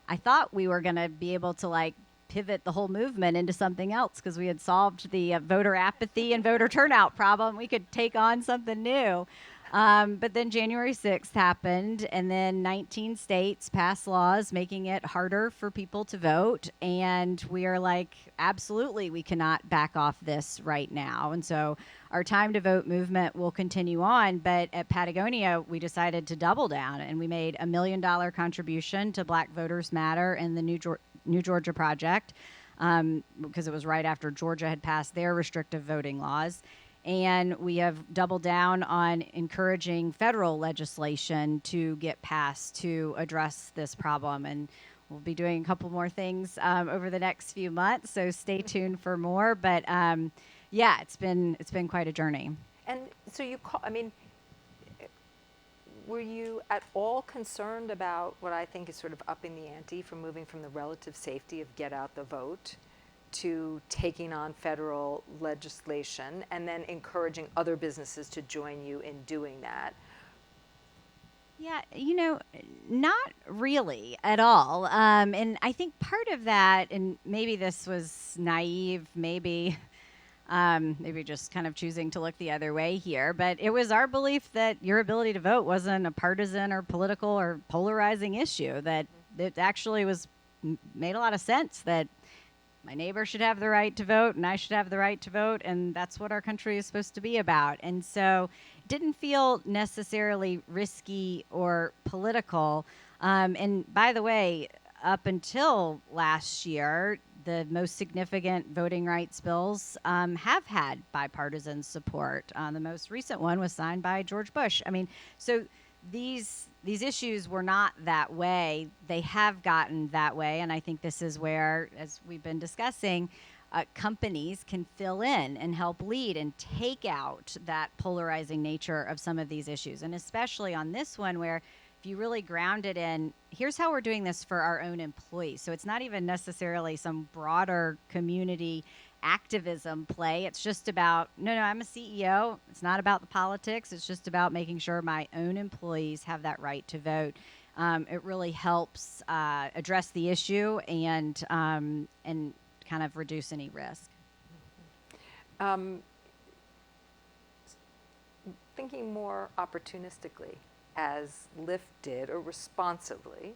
I thought we were going to be able to pivot the whole movement into something else because we had solved the voter apathy and voter turnout problem. We could take on something new. But then January 6th happened, and then 19 states passed laws making it harder for people to vote. And we are like, absolutely, we cannot back off this right now. And so our Time to Vote movement will continue on. But at Patagonia, we decided to double down, and we made $1 million contribution to Black Voters Matter and the New Georgia Project, because it was right after Georgia had passed their restrictive voting laws. And we have doubled down on encouraging federal legislation to get passed to address this problem. And we'll be doing a couple more things over the next few months, so stay tuned for more. But yeah, it's been quite a journey. And so were you at all concerned about what I think is sort of upping the ante, from moving from the relative safety of get out the vote to taking on federal legislation and then encouraging other businesses to join you in doing that? Yeah, not really at all. And I think part of that, and maybe this was naive, maybe just kind of choosing to look the other way here, but it was our belief that your ability to vote wasn't a partisan or political or polarizing issue, that it actually made a lot of sense that my neighbor should have the right to vote and I should have the right to vote, and that's what our country is supposed to be about. And so it didn't feel necessarily risky or political. And by the way, up until last year, the most significant voting rights bills have had bipartisan support. The most recent one was signed by George Bush. So these issues were not that way. They have gotten that way, and I think this is where, as we've been discussing, companies can fill in and help lead and take out that polarizing nature of some of these issues, and especially on this one where if you really ground it in, here's how we're doing this for our own employees. So it's not even necessarily some broader community activism play. It's just about, no, I'm a CEO. It's not about the politics. It's just about making sure my own employees have that right to vote. It really helps address the issue and kind of reduce any risk. Thinking more opportunistically, as Lyft did, or responsively.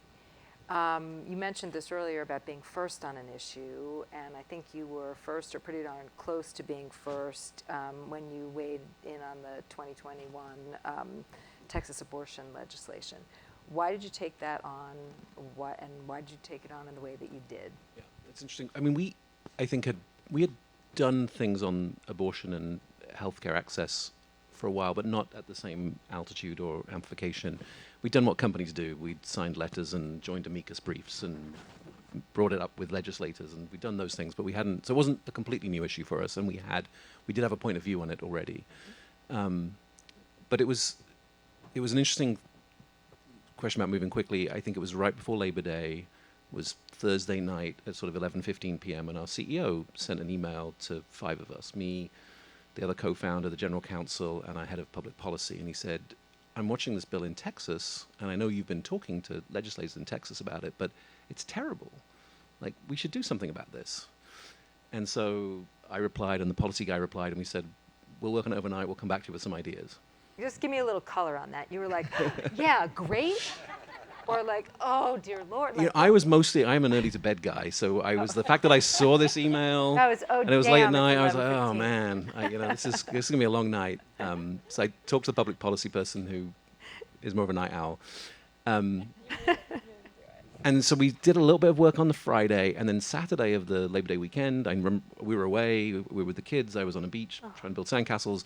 You mentioned this earlier about being first on an issue, and I think you were first or pretty darn close to being first when you weighed in on the 2021 Texas abortion legislation. Why did you take that on? And why did you take it on in the way that you did? Yeah, it's interesting. I mean, we had done things on abortion and healthcare access for a while, but not at the same altitude or amplification. We'd done what companies do. We'd signed letters and joined amicus briefs and brought it up with legislators, and we'd done those things, but we hadn't. So it wasn't a completely new issue for us, and we did have a point of view on it already. But it was an interesting question about moving quickly. I think it was right before Labor Day, was Thursday night at sort of 11:15 p.m., and our CEO sent an email to 5 of us, me, the other co-founder, the general counsel, and our head of public policy, and he said, I'm watching this bill in Texas, and I know you've been talking to legislators in Texas about it, but it's terrible. Like, we should do something about this. And so I replied, and the policy guy replied, and we said, we'll work on it overnight, we'll come back to you with some ideas. Just give me a little color on that. You were like, yeah, great? Or like, oh, dear Lord. Like, I'm an early to bed guy, so the fact that I saw this email, and it was late at night, I was like, oh man, this is gonna be a long night. So I talked to the public policy person who is more of a night owl. And so we did a little bit of work on the Friday, and then Saturday of the Labor Day weekend, I remember we were away, we were with the kids, I was on a beach trying to build sandcastles,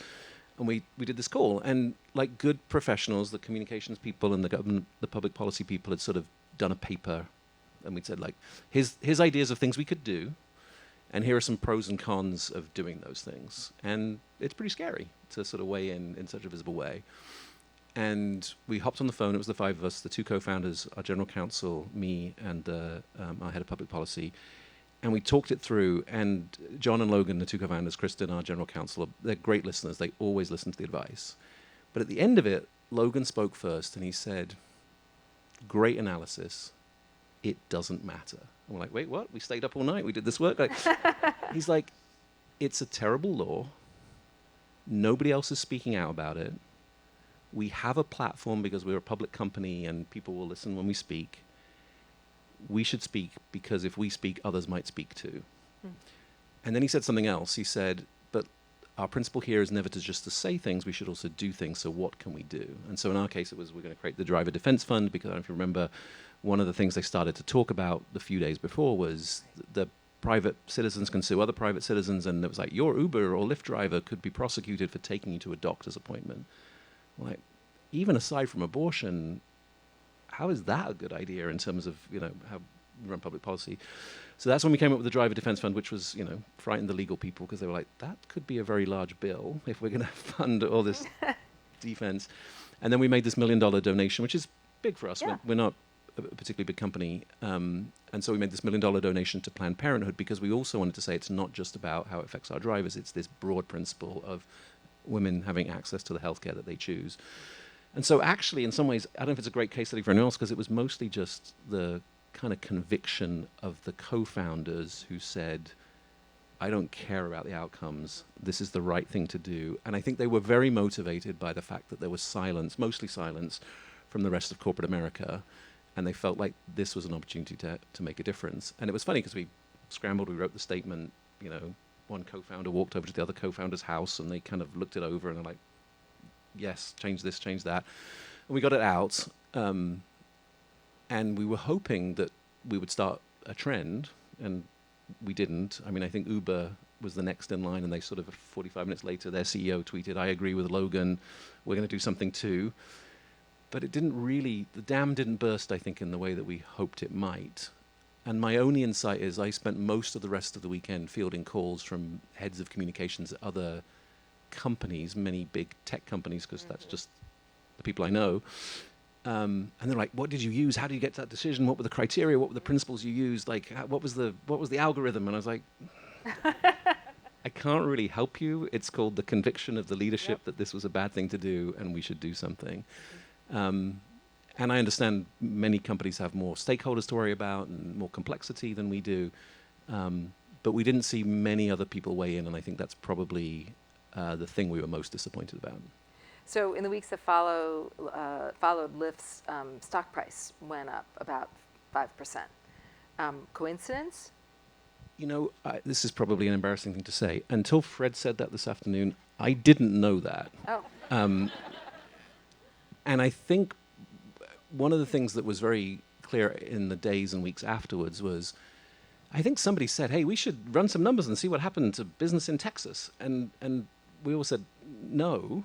and we did this call, and like good professionals, the communications people and the government, the public policy people had sort of done a paper, and we'd said like, here's ideas of things we could do, and here are some pros and cons of doing those things. And it's pretty scary to sort of weigh in such a visible way. And we hopped on the phone, it was the 5 of us, the 2 co-founders, our general counsel, me, and our head of public policy, and we talked it through, and John and Logan, the 2 co-founders, Kristen, our general counsel, they're great listeners. They always listen to the advice. But at the end of it, Logan spoke first, and he said, great analysis, it doesn't matter. And we're like, wait, what? We stayed up all night, we did this work? He's like, it's a terrible law. Nobody else is speaking out about it. We have a platform because we're a public company, and people will listen when we speak. We should speak because if we speak, others might speak too. And then he said something else. He said, but our principle here is never just to say things, we should also do things, so what can we do? And so in our case, it was we're going to create the Driver Defense Fund, because I don't know if you remember, one of the things they started to talk about the few days before was the private citizens can sue other private citizens, and it was like, your Uber or Lyft driver could be prosecuted for taking you to a doctor's appointment. Like, even aside from abortion, how is that a good idea in terms of, how we run public policy? So that's when we came up with the Driver Defense Fund, which was, frightened the legal people, because they were like, that could be a very large bill if we're going to fund all this defense. And then we made this $1 million donation, which is big for us. Yeah. We're not a particularly big company. And so we made this $1 million donation to Planned Parenthood, because we also wanted to say it's not just about how it affects our drivers. It's this broad principle of women having access to the healthcare that they choose. And so actually, in some ways, I don't know if it's a great case study for anyone else, because it was mostly just the kind of conviction of the co-founders who said, I don't care about the outcomes, this is the right thing to do. And I think they were very motivated by the fact that there was silence, mostly silence, from the rest of corporate America, and they felt like this was an opportunity to make a difference. And it was funny, because we scrambled, we wrote the statement, one co-founder walked over to the other co-founder's house, and they kind of looked it over, and they're like, yes, change this, change that. And we got it out, and we were hoping that we would start a trend, and we didn't. I mean, I think Uber was the next in line, and they sort of 45 minutes later, their CEO tweeted, I agree with Logan, we're going to do something too. But it didn't really, the dam didn't burst, I think, in the way that we hoped it might. And my only insight is I spent most of the rest of the weekend fielding calls from heads of communications at other companies, many big tech companies, because that's just the people I know. And they're like, what did you use? How did you get to that decision? What were the criteria? What were the principles you used? Like, what was the algorithm? And I was like, I can't really help you. It's called the conviction of the leadership that this was a bad thing to do and we should do something. And I understand many companies have more stakeholders to worry about and more complexity than we do. But we didn't see many other people weigh in, and I think that's probably the thing we were most disappointed about. So in the weeks that followed, Lyft's stock price went up about 5%. Coincidence? You know, this is probably an embarrassing thing to say. Until Fred said that this afternoon, I didn't know that. Oh. And I think one of the things that was very clear in the days and weeks afterwards was, I think somebody said, hey, we should run some numbers and see what happened to business in Texas. And we all said, no,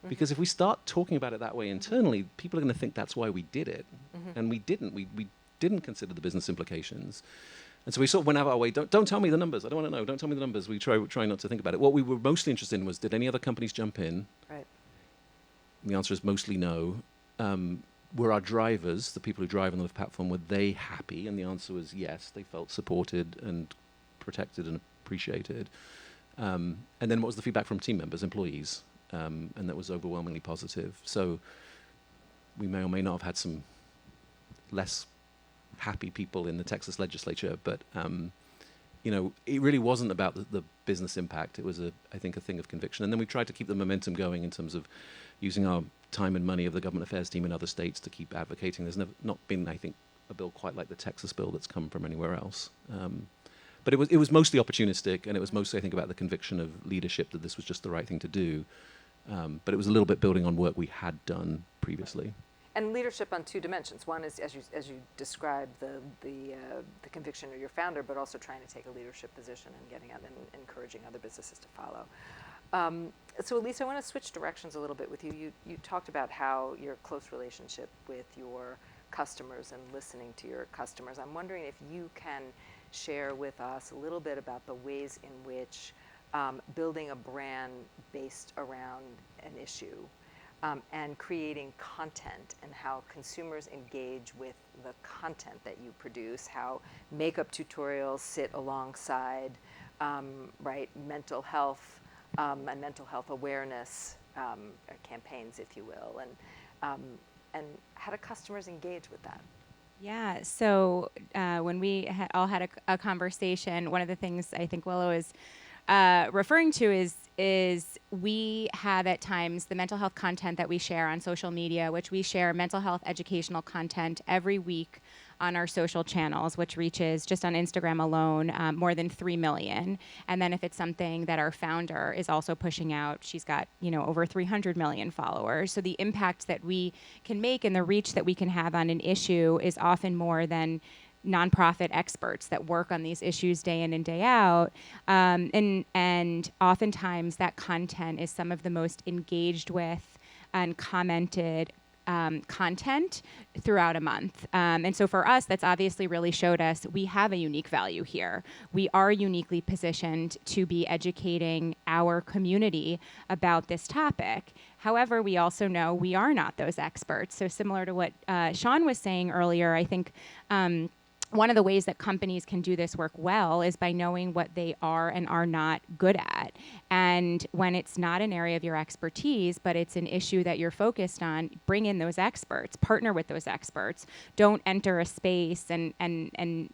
because if we start talking about it that way internally, people are going to think that's why we did it. And we didn't. We didn't consider the business implications. And so we sort of went out of our way, don't tell me the numbers. I don't want to know. Don't tell me the numbers. We try not to think about it. What we were mostly interested in was, did any other companies jump in? Right. And the answer is mostly no. Were our drivers, the people who drive on the Lyft platform, were they happy? And the answer was yes. They felt supported and protected and appreciated. And then what was the feedback from team members, employees? And that was overwhelmingly positive. So we may or may not have had some less happy people in the Texas legislature, but you know, it really wasn't about the business impact. It was, I think, a thing of conviction. And then we tried to keep the momentum going in terms of using our time and money of the government affairs team in other states to keep advocating. There's not been, I think, a bill quite like the Texas bill that's come from anywhere else. But it was mostly opportunistic, and it was mostly, I think, about the conviction of leadership that this was just the right thing to do. But it was a little bit building on work we had done previously. And leadership on two dimensions. One is, as you described, the conviction of your founder, but also trying to take a leadership position and getting out and encouraging other businesses to follow. So Elise, I want to switch directions a little bit with you. You talked about how your close relationship with your customers and listening to your customers. I'm wondering if you can share with us a little bit about the ways in which building a brand based around an issue and creating content and how consumers engage with the content that you produce, how makeup tutorials sit alongside mental health and mental health awareness campaigns, if you will, and how do customers engage with that? Yeah, so when we all had a conversation, one of the things I think Willow is referring to is we have at times the mental health content that we share on social media, which we share mental health educational content every week on our social channels, which reaches just on Instagram alone more than 3 million. And then if it's something that our founder is also pushing out, she's got over 300 million followers. So the impact that we can make and the reach that we can have on an issue is often more than nonprofit experts that work on these issues day in and day out. And oftentimes that content is some of the most engaged with and commented content throughout a month. And so for us, that's obviously really showed us we have a unique value here. We are uniquely positioned to be educating our community about this topic. However, we also know we are not those experts. So similar to what Sean was saying earlier, I think one of the ways that companies can do this work well is by knowing what they are and are not good at. And when it's not an area of your expertise, but it's an issue that you're focused on, bring in those experts, partner with those experts. Don't enter a space and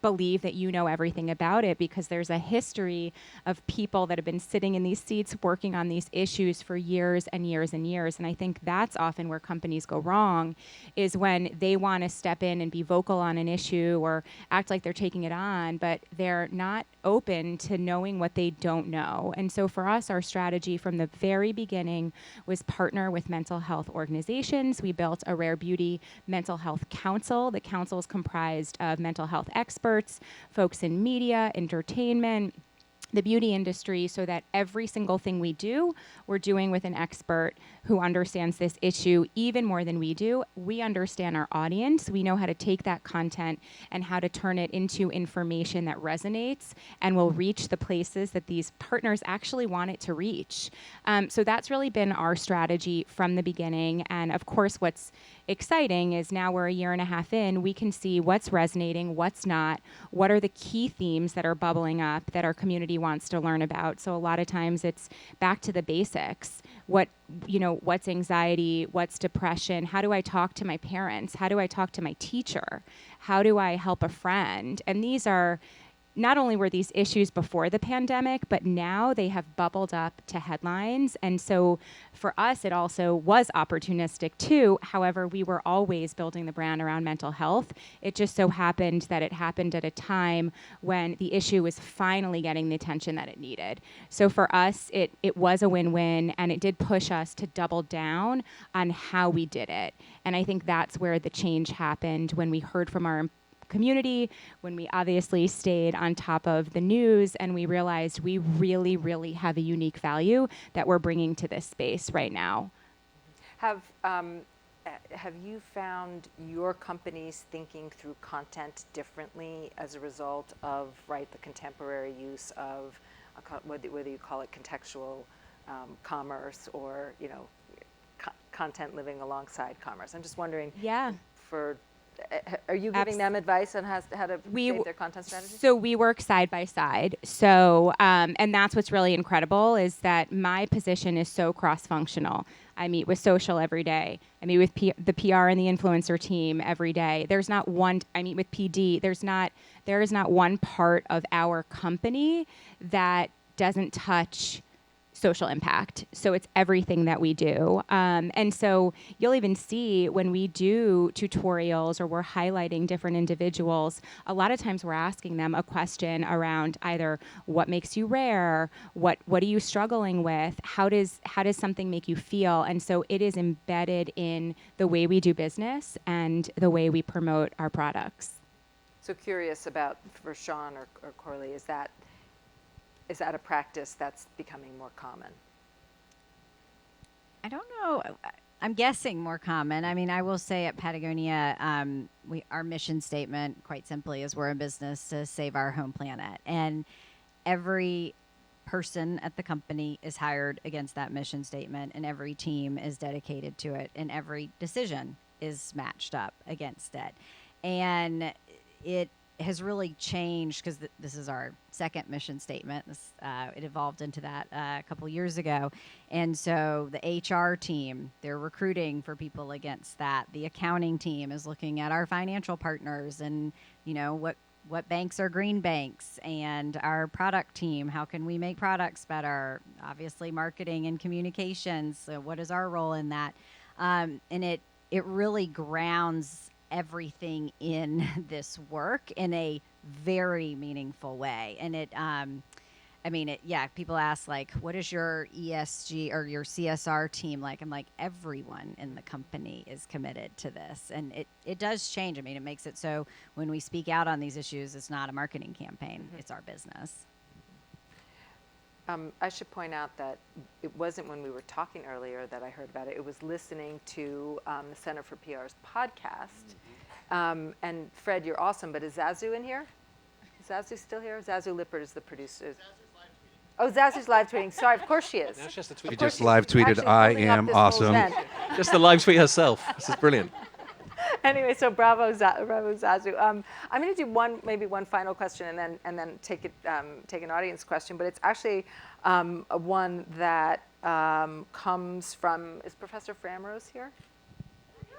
believe that you know everything about it, because there's a history of people that have been sitting in these seats working on these issues for years and years and years. And I think that's often where companies go wrong, is when they want to step in and be vocal on an issue or act like they're taking it on, but they're not open to knowing what they don't know. And so for us, our strategy from the very beginning was partner with mental health organizations. We built a Rare Beauty Mental Health Council. The council is comprised of mental health experts, folks in media, entertainment, the beauty industry, so that every single thing we do, we're doing with an expert who understands this issue even more than we do. We understand our audience. We know how to take that content and how to turn it into information that resonates and will reach the places that these partners actually want it to reach. So that's really been our strategy from the beginning. And of course, what's exciting is now we're a year and a half in, we can see what's resonating, what's not, what are the key themes that are bubbling up that our community wants to learn about. So a lot of times it's back to the basics. What's anxiety, what's depression, how do I talk to my parents, how do I talk to my teacher, how do I help a friend? And these are, not only were these issues before the pandemic, but now they have bubbled up to headlines. And so for us, it also was opportunistic too. However, we were always building the brand around mental health. It just so happened that it happened at a time when the issue was finally getting the attention that it needed. So for us, it was a win-win, and it did push us to double down on how we did it. And I think that's where the change happened when we heard from our community, when we obviously stayed on top of the news, and we realized we really, really have a unique value that we're bringing to this space right now. Have you found your companies thinking through content differently as a result of the contemporary use of whether you call it contextual commerce or content living alongside commerce? I'm just wondering. Yeah. Are you giving them advice on how to shape their content strategy? So we work side by side. So, and that's what's really incredible is that my position is so cross-functional. I meet with social every day. I meet with the PR and the influencer team every day. There's not one, I meet with PD. There is not one part of our company that doesn't touch social impact. So it's everything that we do. And so you'll even see when we do tutorials or we're highlighting different individuals, a lot of times we're asking them a question around either what makes you rare, what are you struggling with, how does something make you feel? And so it is embedded in the way we do business and the way we promote our products. So curious about, for Sean or Corley, is that a practice that's becoming more common? I don't know. I'm guessing more common. I mean, I will say at Patagonia, our mission statement, quite simply, is we're in business to save our home planet. And every person at the company is hired against that mission statement, and every team is dedicated to it, and every decision is matched up against it. And it has really changed because this is our second mission statement. It evolved into that a couple years ago. And so the HR team, they're recruiting for people against that. The accounting team is looking at our financial partners and, what banks are green banks, and our product team, how can we make products better? Obviously marketing and communications. So what is our role in that? And it really grounds everything in this work in a very meaningful way. And people ask what is your ESG or your CSR team like? I'm like, everyone in the company is committed to this. And it does change. It makes it so when we speak out on these issues, it's not a marketing campaign, it's our business. I should point out that it wasn't when we were talking earlier that I heard about it. It was listening to the Center for PR's podcast. And Fred, you're awesome, but is Zazu in here? Is Zazu still here? Zazu Lippert is the producer. Zazu's live tweeting. Sorry, of course she is. Now she has to tweet. She just live tweeted, "I am awesome." Just the live tweet herself. This is brilliant. Anyway, so bravo Zazu. I'm going to do maybe one final question, and then take an audience question. But it's actually one that comes from, is Professor Framrose here?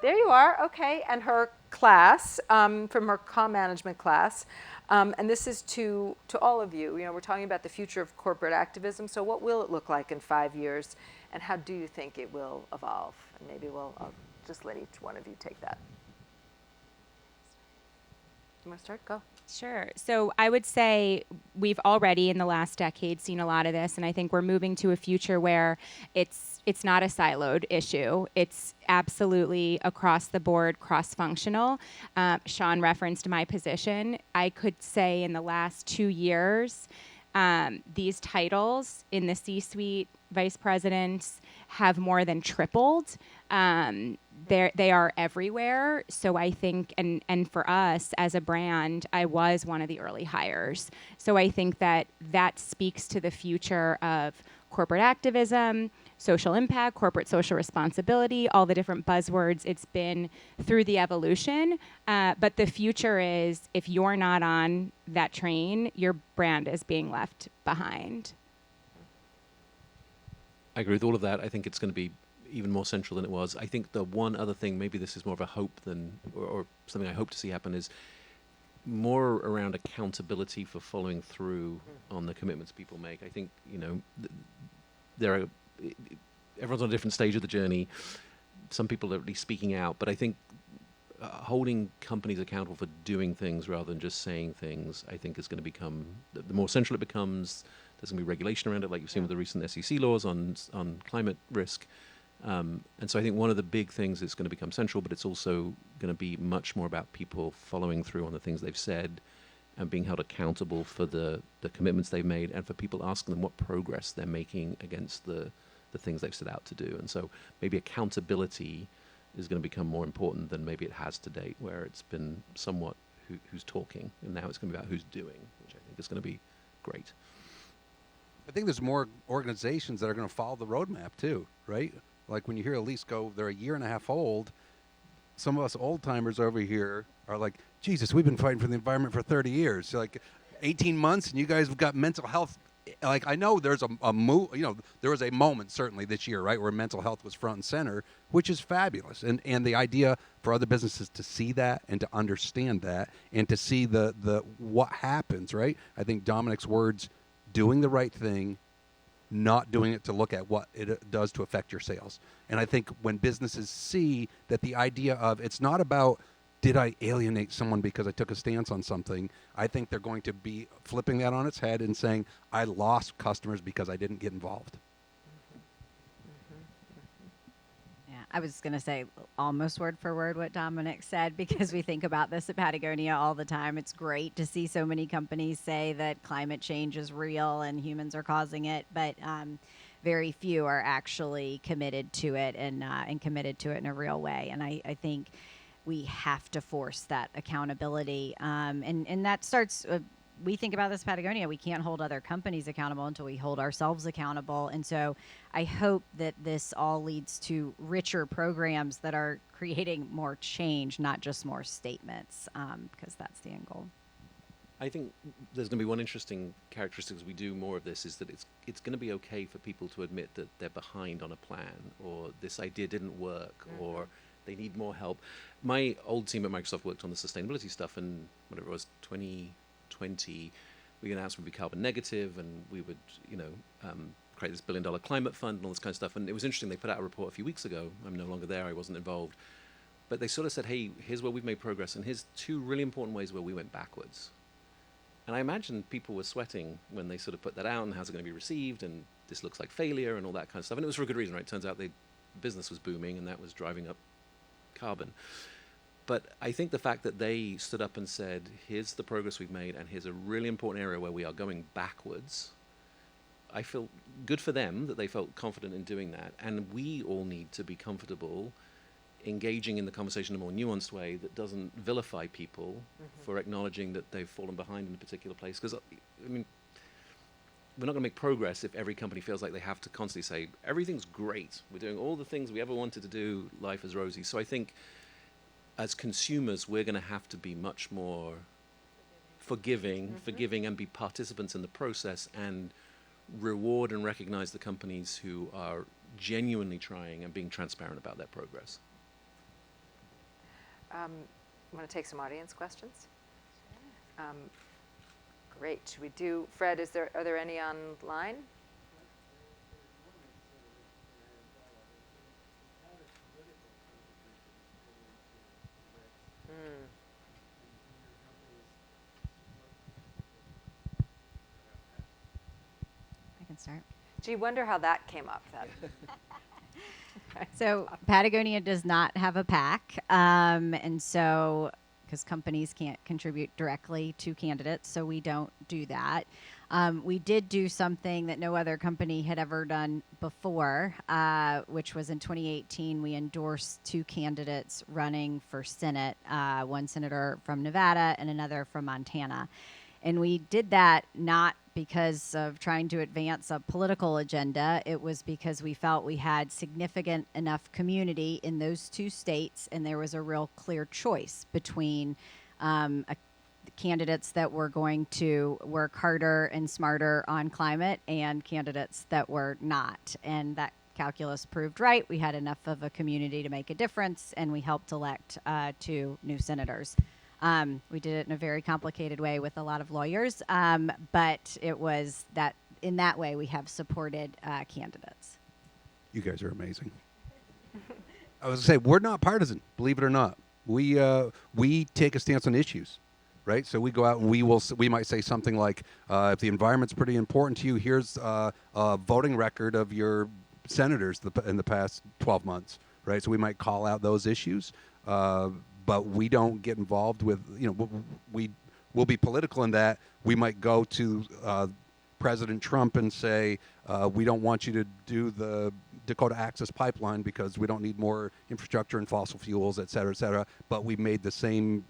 There you are. Okay, and her class from her comm management class, and this is to all of you. We're talking about the future of corporate activism. So what will it look like in 5 years, and how do you think it will evolve? And maybe I'll just let each one of you take that. You want to start? Go. Sure. So I would say we've already in the last decade seen a lot of this, and I think we're moving to a future where it's not a siloed issue. It's absolutely across the board, cross-functional. Sean referenced my position. I could say in the last 2 years, these titles in the C-suite, vice presidents, have more than tripled. They are everywhere. So I think, and for us as a brand, I was one of the early hires. So I think that speaks to the future of corporate activism, social impact, corporate social responsibility, all the different buzzwords. It's been through the evolution, but the future is, if you're not on that train, your brand is being left behind. I agree with all of that. I think it's going to be even more central than it was. I think the one other thing, maybe this is more of a hope than, or something I hope to see happen, is more around accountability for following through on the commitments people make. I think, everyone's on a different stage of the journey. Some people are at least speaking out, but I think holding companies accountable for doing things rather than just saying things, I think is going to become, the more central it becomes, there's going to be regulation around it, like you've seen with the recent SEC laws on climate risk. And so I think one of the big things is going to become central, but it's also going to be much more about people following through on the things they've said and being held accountable for the commitments they've made, and for people asking them what progress they're making against the things they've set out to do. And so maybe accountability is going to become more important than maybe it has to date, where it's been somewhat who's talking, and now it's going to be about who's doing, which I think is going to be great. I think there's more organizations that are going to follow the roadmap too, right? Like when you hear Elise go, they're a year and a half old. Some of us old timers over here are like, Jesus, we've been fighting for the environment for 30 years. So like 18 months and you guys have got mental health. Like I know there's there was a moment certainly this year, right, where mental health was front and center, which is fabulous. And the idea for other businesses to see that and to understand that and to see the what happens, right? I think Dominic's words, doing the right thing, not doing it to look at what it does to affect your sales. And I think when businesses see that the idea of, it's not about, did I alienate someone because I took a stance on something, I think they're going to be flipping that on its head and saying, I lost customers because I didn't get involved. Yeah, I was going to say almost word for word what Dominic said, because we think about this at Patagonia all the time. It's great to see so many companies say that climate change is real and humans are causing it, but very few are actually committed to it and committed to it in a real way. And I think we have to force that accountability. And that starts, we think about this at Patagonia, we can't hold other companies accountable until we hold ourselves accountable. And so I hope that this all leads to richer programs that are creating more change, not just more statements, because that's the end goal. I think there's going to be one interesting characteristic as we do more of this, is that it's going to be okay for people to admit that they're behind on a plan, or this idea didn't work, or they need more help. My old team at Microsoft worked on the sustainability stuff, and whatever it was, 2020, we announced we'd be carbon negative, and we would, create this $1 billion climate fund and all this kind of stuff. And it was interesting, they put out a report a few weeks ago. I'm no longer there, I wasn't involved. But they sort of said, hey, here's where we've made progress, and here's 2 really important ways where we went backwards. And I imagine people were sweating when they sort of put that out, and how's it going to be received, and this looks like failure, and all that kind of stuff. And it was for a good reason, right? It turns out the business was booming, and that was driving up carbon. But I think the fact that they stood up and said, here's the progress we've made, and here's a really important area where we are going backwards, I feel good for them that they felt confident in doing that. And we all need to be comfortable engaging in the conversation in a more nuanced way that doesn't vilify people for acknowledging that they've fallen behind in a particular place. Because, I mean, we're not going to make progress if every company feels like they have to constantly say, everything's great, we're doing all the things we ever wanted to do, life is rosy. So I think as consumers, we're going to have to be much more forgiving and be participants in the process, and reward and recognize the companies who are genuinely trying and being transparent about their progress. Want to take some audience questions? Great. Should we do, Fred, are there any online? I can start. Gee, wonder how that came up. So Patagonia does not have a PAC, and so because companies can't contribute directly to candidates, so we don't do that. We did do something that no other company had ever done before, which was in 2018. We endorsed 2 candidates running for Senate, one senator from Nevada and another from Montana. And we did that not because of trying to advance a political agenda. It was because we felt we had significant enough community in those two states, and there was a real clear choice between candidates that were going to work harder and smarter on climate and candidates that were not. And that calculus proved right. We had enough of a community to make a difference, and we helped elect 2 new senators. We did it in a very complicated way with a lot of lawyers, but it was that in that way we have supported candidates. You guys are amazing. I was going to say, we're not partisan, believe it or not. We take a stance on issues, right? So we go out and we might say something like, if the environment's pretty important to you, here's a voting record of your senators in the past 12 months, right? So we might call out those issues. But we don't get involved with, we'll be political in that we might go to President Trump and say, we don't want you to do the Dakota Access Pipeline because we don't need more infrastructure and fossil fuels, et cetera, but we made the same,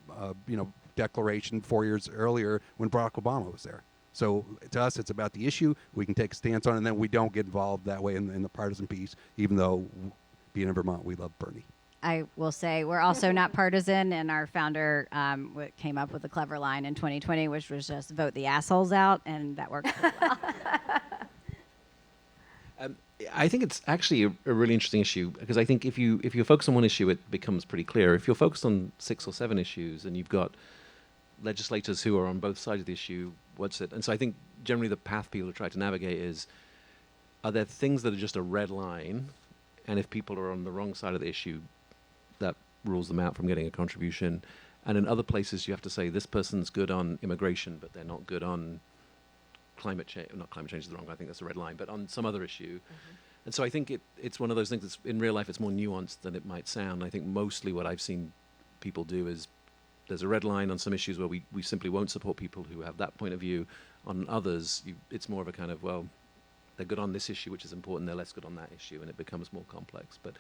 declaration 4 years earlier when Barack Obama was there. So to us, it's about the issue. We can take a stance on it, and then we don't get involved that way in the partisan piece, even though being in Vermont, we love Bernie. I will say we're also not partisan, and our founder came up with a clever line in 2020, which was just vote the assholes out, and that worked pretty well. I think it's actually a really interesting issue, because I think if you're focused on one issue, it becomes pretty clear. If you're focused on 6 or 7 issues and you've got legislators who are on both sides of the issue, what's it? And so I think generally the path people try to navigate is, are there things that are just a red line, and if people are on the wrong side of the issue, that rules them out from getting a contribution. And in other places, you have to say this person's good on immigration, but they're not good on climate change. Not climate change is the wrong, I think that's a red line, but on some other issue. Mm-hmm. And so I think it's one of those things that's, in real life, it's more nuanced than it might sound. I think mostly what I've seen people do is there's a red line on some issues where we simply won't support people who have that point of view. On others, it's more of a kind of, well, they're good on this issue, which is important, they're less good on that issue, and it becomes more complex. But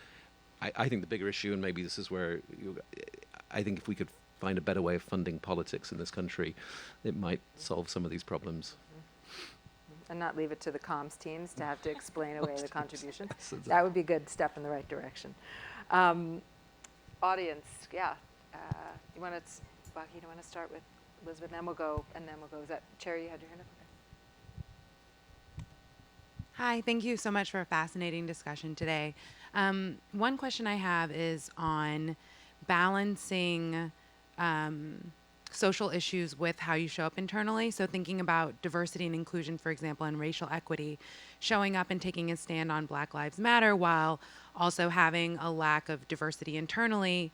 I think the bigger issue, and maybe this is where I think if we could find a better way of funding politics in this country, it might solve some of these problems. And not leave it to the comms teams to have to explain away the contribution. That would be a good step in the right direction. Audience, yeah. You want to, Bucky, you want to start with Elizabeth, and then we'll go, is that, Cherry, you had your hand up? Hi, thank you so much for a fascinating discussion today. One question I have is on balancing social issues with how you show up internally. So thinking about diversity and inclusion, for example, and racial equity, showing up and taking a stand on Black Lives Matter while also having a lack of diversity internally.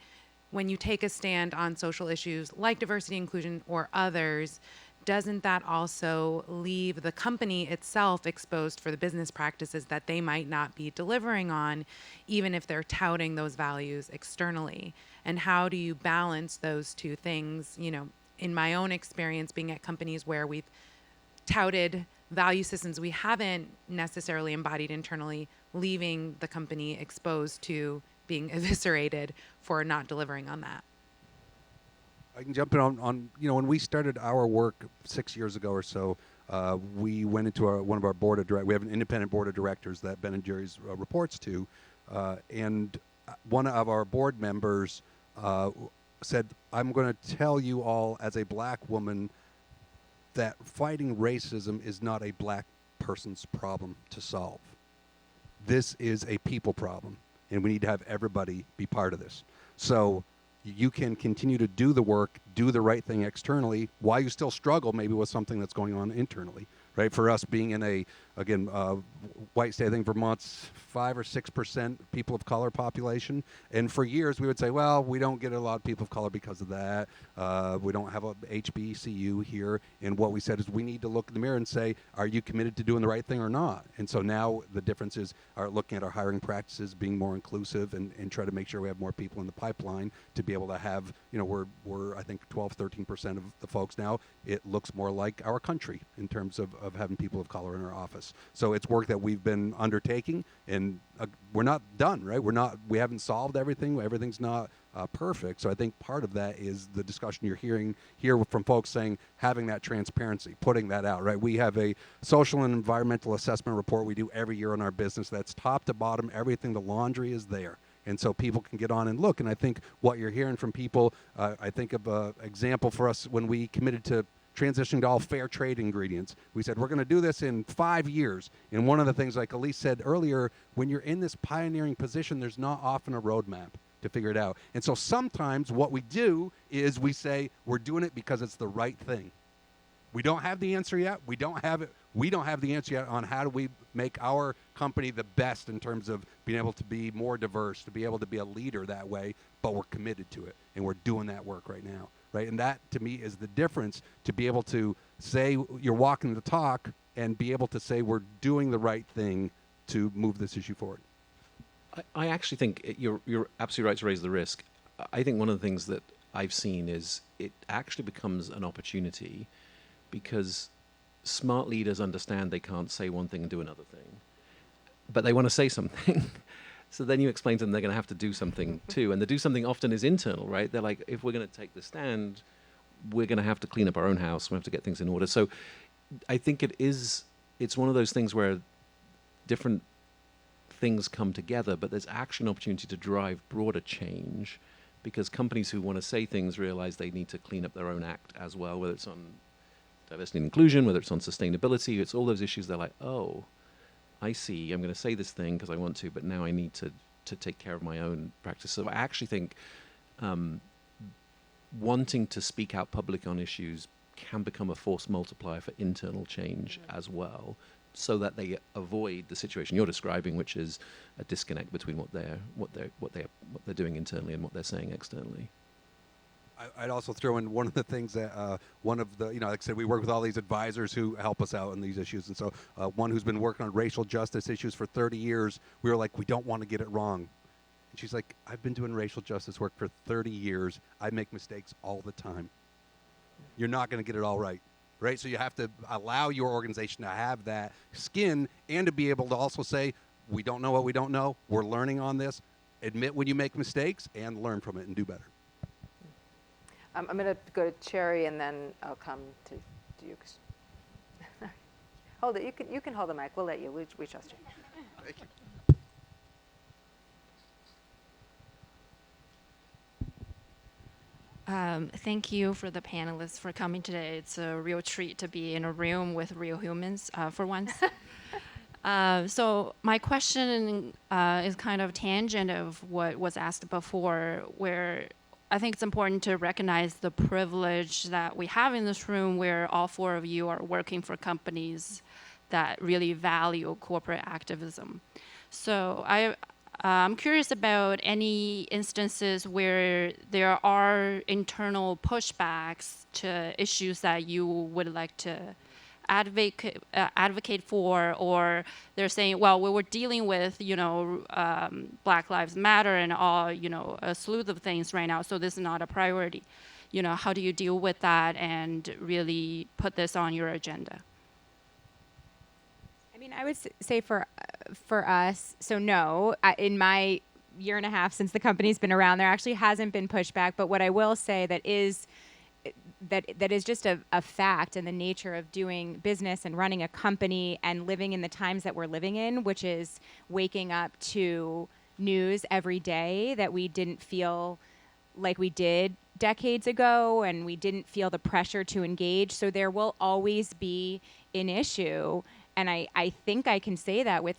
When you take a stand on social issues like diversity, inclusion, or others, doesn't that also leave the company itself exposed for the business practices that they might not be delivering on, even if they're touting those values externally? And how do you balance those two things? You know, in my own experience being at companies where we've touted value systems we haven't necessarily embodied internally, leaving the company exposed to being eviscerated for not delivering on that. I can jump in on when we started our work 6 years ago or so, we went into one of our board of directors. We have an independent board of directors that Ben and Jerry's reports to, and one of our board members said, "I'm going to tell you all as a black woman that fighting racism is not a black person's problem to solve. This is a people problem, and we need to have everybody be part of this." So you can continue to do the work, do the right thing externally, while you still struggle maybe with something that's going on internally, right? For us being in a, again, white state, I think Vermont's 5 or 6% people of color population. And for years we would say, well, we don't get a lot of people of color because of that. We don't have a HBCU here. And what we said is we need to look in the mirror and say, are you committed to doing the right thing or not? And so now the difference is looking at our hiring practices, being more inclusive, and try to make sure we have more people in the pipeline to be able to have, we're I think 12, 13% of the folks now. It looks more like our country in terms of having people of color in our office. this. So it's work that we've been undertaking, and we're not done, right? We haven't solved everything. Everything's not perfect. So I think part of that is the discussion you're hearing here from folks saying having that transparency, putting that out, right? We have a social and environmental assessment report we do every year in our business that's top to bottom. Everything, the laundry is there. And so people can get on and look. And I think what you're hearing from people, I think of an example for us when we committed to transitioning to all fair trade ingredients. We said, we're going to do this in 5 years. And one of the things, like Elise said earlier, when you're in this pioneering position, there's not often a roadmap to figure it out. And so sometimes what we do is we say, we're doing it because it's the right thing. We don't have the answer yet. We don't have the answer yet on how do we make our company the best in terms of being able to be more diverse, to be able to be a leader that way, but we're committed to it, and we're doing that work right now, right? And that, to me, is the difference, to be able to say you're walking the talk and be able to say we're doing the right thing to move this issue forward. I actually think you're absolutely right to raise the risk. I think one of the things that I've seen is it actually becomes an opportunity because smart leaders understand they can't say one thing and do another thing, but they want to say something. So then you explain to them they're going to have to do something too, and the do something often is internal, right? They're like, if we're going to take the stand, we're going to have to clean up our own house. We have to get things in order. So I think it's one of those things where different things come together, but there's actually an opportunity to drive broader change because companies who want to say things realize they need to clean up their own act as well, whether it's on diversity and inclusion, whether it's on sustainability. It's all those issues. They're like, oh, I see. I'm going to say this thing because I want to, but now I need to take care of my own practice. So I actually think wanting to speak out public on issues can become a force multiplier for internal change as well, so that they avoid the situation you're describing, which is a disconnect between what they're doing internally and what they're saying externally. I'd also throw in one of the things that one of the, like I said, we work with all these advisors who help us out on these issues. And so one who's been working on racial justice issues for 30 years, we were like, we don't want to get it wrong. And she's like, I've been doing racial justice work for 30 years. I make mistakes all the time. You're not going to get it all right. Right? So you have to allow your organization to have that skin and to be able to also say, we don't know what we don't know. We're learning on this. Admit when you make mistakes and learn from it and do better. I'm going to go to Cherry, and then I'll come to you. Hold it. You can hold the mic. We'll let you. We trust you. Thank you. Thank you for the panelists for coming today. It's a real treat to be in a room with real humans for once. So my question is kind of tangent of what was asked before, where I think it's important to recognize the privilege that we have in this room where all four of you are working for companies that really value corporate activism. So I'm curious about any instances where there are internal pushbacks to issues that you would like to advocate for, or they're saying, well, we were dealing with, Black Lives Matter and all, a slew of things right now, so this is not a priority. How do you deal with that and really put this on your agenda? I mean, I would say for us, so no, in my year and a half since the company's been around, there actually hasn't been pushback. But what I will say that is just a fact in the nature of doing business and running a company and living in the times that we're living in, which is waking up to news every day that we didn't feel like we did decades ago, and we didn't feel the pressure to engage. So there will always be an issue. And I think I can say that with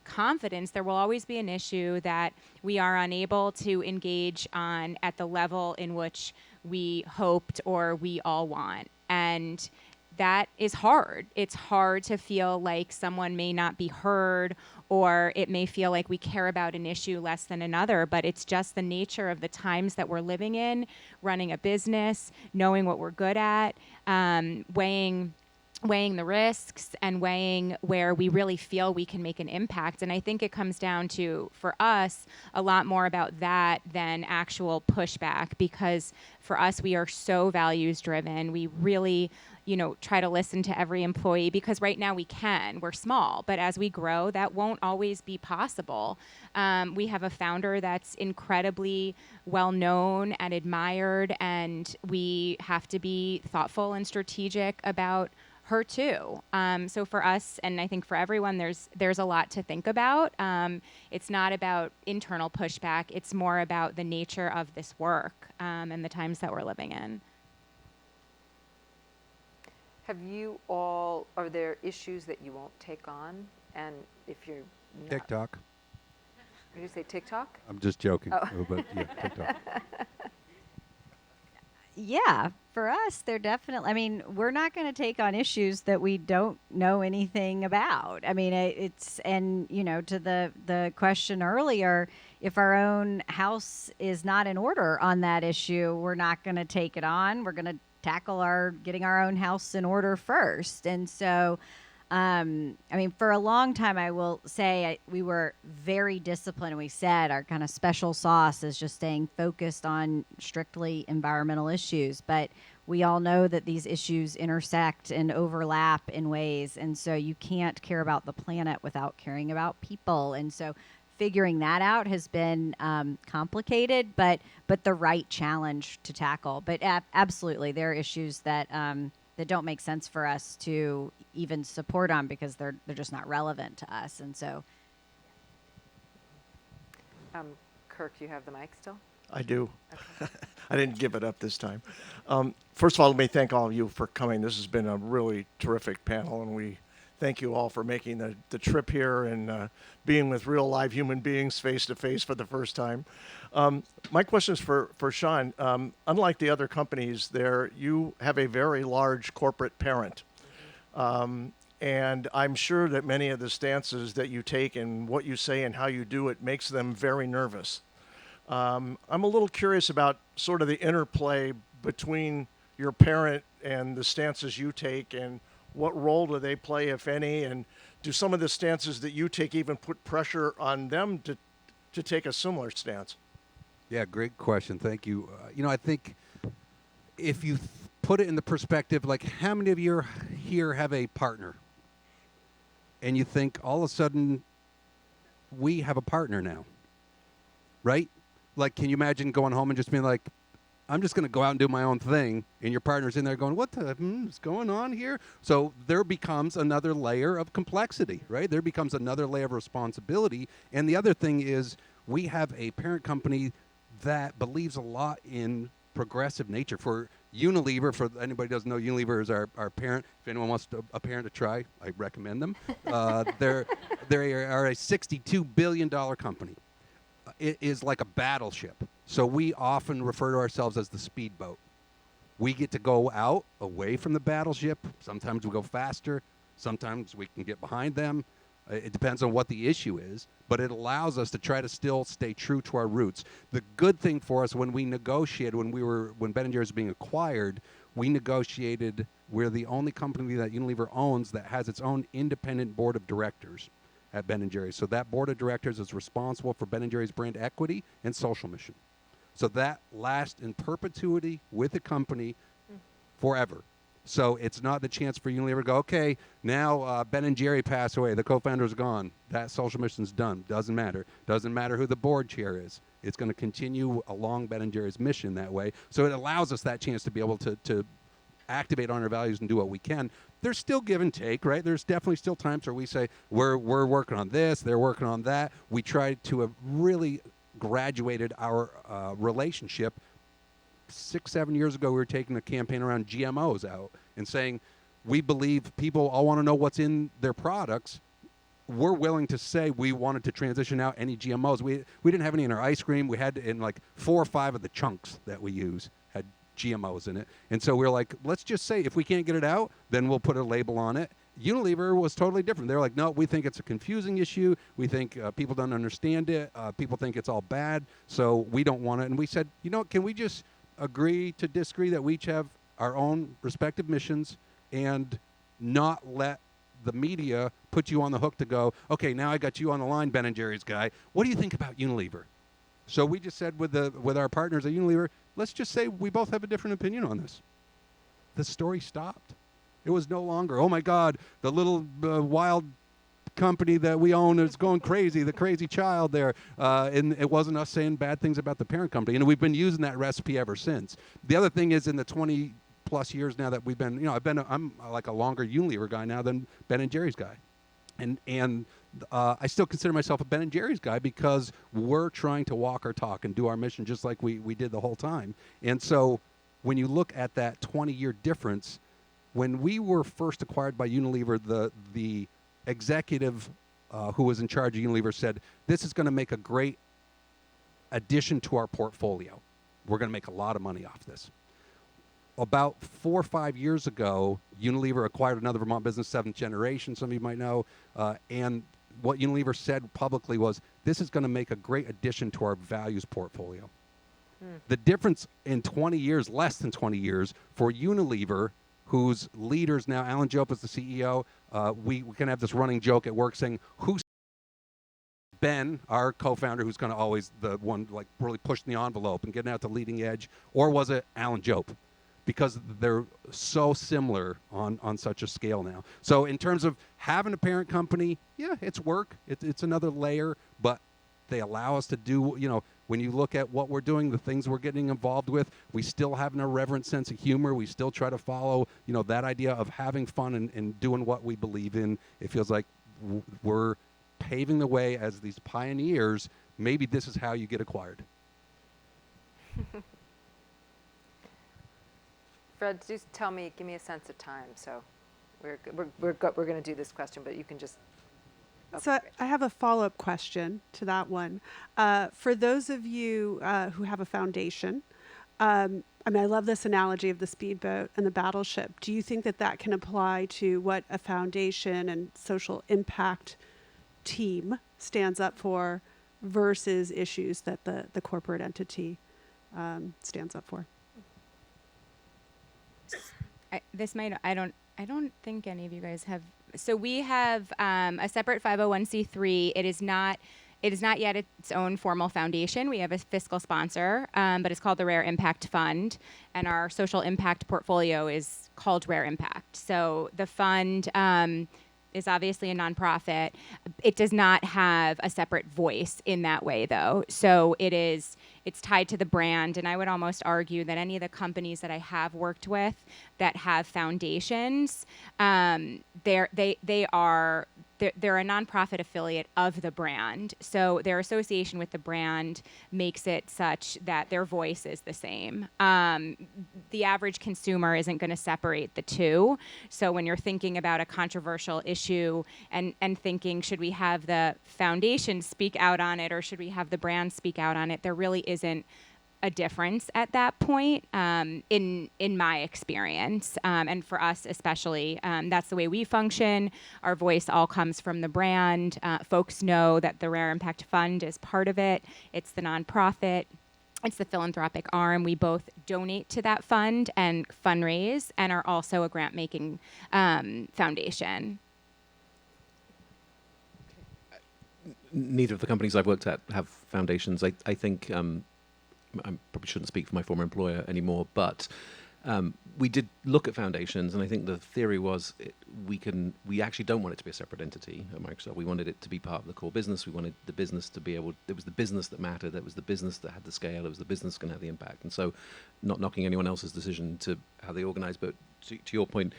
confidence. There will always be an issue that we are unable to engage on at the level in which we hoped or we all want. And that is hard. It's hard to feel like someone may not be heard, or it may feel like we care about an issue less than another, but it's just the nature of the times that we're living in, running a business, knowing what we're good at, weighing the risks and weighing where we really feel we can make an impact. And I think it comes down to, for us, a lot more about that than actual pushback, because for us, we are so values driven. We really, try to listen to every employee, because right now we can. We're small, but as we grow, that won't always be possible. We have a founder that's incredibly well known and admired, and we have to be thoughtful and strategic about her too. So for us, and I think for everyone, there's a lot to think about. It's not about internal pushback. It's more about the nature of this work and the times that we're living in. Are there issues that you won't take on? And if you're not, TikTok. Did you say TikTok? I'm just joking. Oh. But yeah, TikTok. Yeah, for us, they're definitely, I mean, we're not going to take on issues that we don't know anything about. I mean, and, to the question earlier, if our own house is not in order on that issue, we're not going to take it on. We're going to tackle getting our own house in order first. And so, for a long time, I will say we were very disciplined. We said our kind of special sauce is just staying focused on strictly environmental issues. But we all know that these issues intersect and overlap in ways. And so you can't care about the planet without caring about people. And so figuring that out has been complicated, but the right challenge to tackle. But absolutely, there are issues that don't make sense for us to even support on because they're just not relevant to us. And so, Kirk, you have the mic still? I do. Okay. I didn't give it up this time. First of all, let me thank all of you for coming. This has been a really terrific panel, and we thank you all for making the trip here and being with real live human beings face to face for the first time. My question is for Sean. Unlike the other companies there, you have a very large corporate parent. And I'm sure that many of the stances that you take and what you say and how you do it makes them very nervous. I'm a little curious about sort of the interplay between your parent and the stances you take, and what role do they play, if any, and do some of the stances that you take even put pressure on them to take a similar stance? Yeah, great question. Thank you. I think if you put it in the perspective, like how many of you here have a partner? And you think all of a sudden we have a partner now, right? Like, can you imagine going home and just being like, I'm just going to go out and do my own thing, and your partner's in there going, what the is going on here? So there becomes another layer of complexity, right? There becomes another layer of responsibility. And the other thing is we have a parent company that believes a lot in progressive nature. For Unilever, for anybody who doesn't know, Unilever is our parent. If anyone wants a parent to try, I recommend them. They are a $62 billion company. It is like a battleship. So we often refer to ourselves as the speedboat. We get to go out away from the battleship. Sometimes we go faster. Sometimes we can get behind them. It depends on what the issue is, but it allows us to try to still stay true to our roots. The good thing for us when we negotiated, when Ben & Jerry's was being acquired, we negotiated, we're the only company that Unilever owns that has its own independent board of directors at Ben & Jerry's. So that board of directors is responsible for Ben & Jerry's brand equity and social mission. So that lasts in perpetuity with the company forever. So it's not the chance for Unilever to go, okay, now Ben & Jerry passed away. The co-founder's gone. That social mission's done. Doesn't matter. Doesn't matter who the board chair is. It's going to continue along Ben & Jerry's mission that way. So it allows us that chance to be able to activate on our values and do what we can. There's still give and take, right? There's definitely still times where we say, we're working on this, they're working on that. We try to have really graduated our relationship. 6-7 years ago, we were taking a campaign around GMOs out and saying, we believe people all want to know what's in their products. We're willing to say we wanted to transition out any GMOs. We didn't have any in our ice cream. We had in like 4 or 5 of the chunks that we use had GMOs in it. And so we were like, let's just say if we can't get it out, then we'll put a label on it. Unilever was totally different. They're like, no, we think it's a confusing issue. We think people don't understand it. People think it's all bad. So we don't want it. And we said, can we just agree to disagree that we each have our own respective missions and not let the media put you on the hook to go, okay, now I got you on the line, Ben & Jerry's guy. What do you think about Unilever? So we just said with our partners at Unilever, let's just say we both have a different opinion on this. The story stopped. It was no longer, oh my God, the little wild company that we own is going crazy, the crazy child there. And it wasn't us saying bad things about the parent company. And we've been using that recipe ever since. The other thing is, in the 20 plus years now that we've been, I'm like a longer Unilever guy now than Ben and Jerry's guy. And I still consider myself a Ben and Jerry's guy because we're trying to walk our talk and do our mission just like we did the whole time. And so when you look at that 20-year difference, when we were first acquired by Unilever, the executive who was in charge of Unilever said, this is going to make a great addition to our portfolio. We're going to make a lot of money off this. About 4 or 5 years ago, Unilever acquired another Vermont business, seventh generation, some of you might know, and what Unilever said publicly was, this is going to make a great addition to our values portfolio. The difference in 20 years, less than 20 years, for Unilever, whose leaders now, Alan Jope is the CEO, we can have this running joke at work saying, who's Ben, our co-founder, who's kind of always the one like really pushing the envelope and getting out the leading edge, or was it Alan Jope? Because they're so similar on such a scale now. So in terms of having a parent company, yeah, it's work. It's another layer, but they allow us to do, when you look at what we're doing, the things we're getting involved with, we still have an irreverent sense of humor. We still try to follow, that idea of having fun and doing what we believe in. It feels like we're paving the way as these pioneers. Maybe this is how you get acquired. Fred, just tell me, give me a sense of time. So we're going to do this question, but you can just. Okay, so I have a follow-up question to that one. For those of you who have a foundation, I love this analogy of the speedboat and the battleship. Do you think that can apply to what a foundation and social impact team stands up for versus issues that the corporate entity stands up for? I don't think any of you guys have. So we have a separate 501c3. It is not yet its own formal foundation. We have a fiscal sponsor, but it's called the Rare Impact Fund, and our social impact portfolio is called Rare Impact. So the fund is obviously a nonprofit. It does not have a separate voice in that way, though. So it's tied to the brand, and I would almost argue that any of the companies that I have worked with that have foundations, they're a nonprofit affiliate of the brand. So their association with the brand makes it such that their voice is the same. The average consumer isn't going to separate the two. So when you're thinking about a controversial issue and thinking, should we have the foundation speak out on it or should we have the brand speak out on it, there really isn't a difference at that point in my experience. And for us especially, that's the way we function. Our voice all comes from the brand. Folks know that the Rare Impact Fund is part of it. It's the nonprofit. It's the philanthropic arm. We both donate to that fund and fundraise and are also a grant-making foundation. Neither of the companies I've worked at have foundations. I think I probably shouldn't speak for my former employer anymore, but we did look at foundations, and I think the theory was we actually don't want it to be a separate entity at Microsoft. We wanted it to be part of the core business. We wanted the business to be able, it was the business that mattered. It was the business that had the scale. It was the business that can have the impact. And so not knocking anyone else's decision to how they organize, but to your point,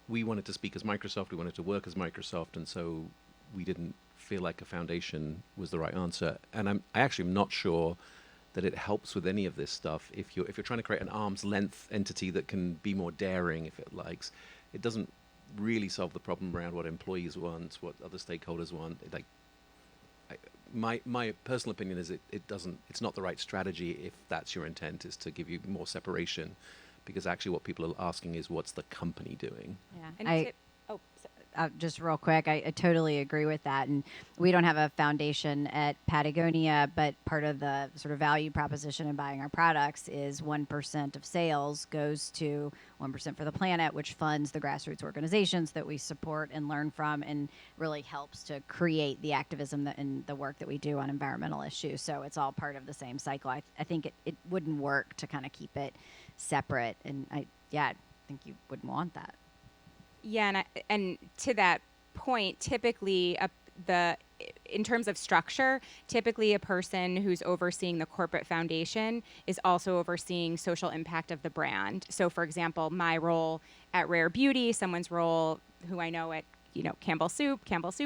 we wanted to speak as Microsoft. We wanted to work as Microsoft, and so we didn't feel like a foundation was the right answer. And I actually am not sure that it helps with any of this stuff. If you're trying to create an arm's length entity that can be more daring, if it likes, it doesn't really solve the problem around what employees want, what other stakeholders want. My personal opinion is it's not the right strategy if that's your intent, is to give you more separation, because actually what people are asking is, what's the company doing? Yeah, just real quick, I totally agree with that. And we don't have a foundation at Patagonia, but part of the sort of value proposition in buying our products is 1% of sales goes to 1% for the planet, which funds the grassroots organizations that we support and learn from, and really helps to create the activism and the work that we do on environmental issues. So it's all part of the same cycle. I think it wouldn't work to kind of keep it separate. And I think you wouldn't want that. Yeah, and to that point, typically in terms of structure, typically a person who's overseeing the corporate foundation is also overseeing social impact of the brand. So, for example, my role at Rare Beauty, someone's role who I know at Campbell Soup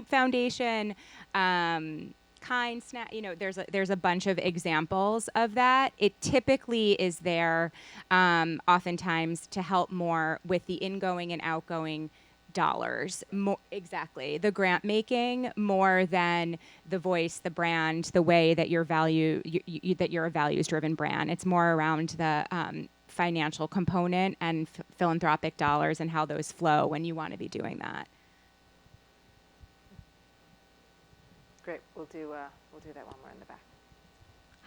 Foundation, Kind Snack. There's a bunch of examples of that. It typically is there, oftentimes, to help more with the ingoing and outgoing dollars. Exactly, the grant making more than the voice, the brand, the way that you're that you're a values-driven brand. It's more around the financial component and philanthropic dollars and how those flow when you want to be doing that. Great. We'll do that one more in the back.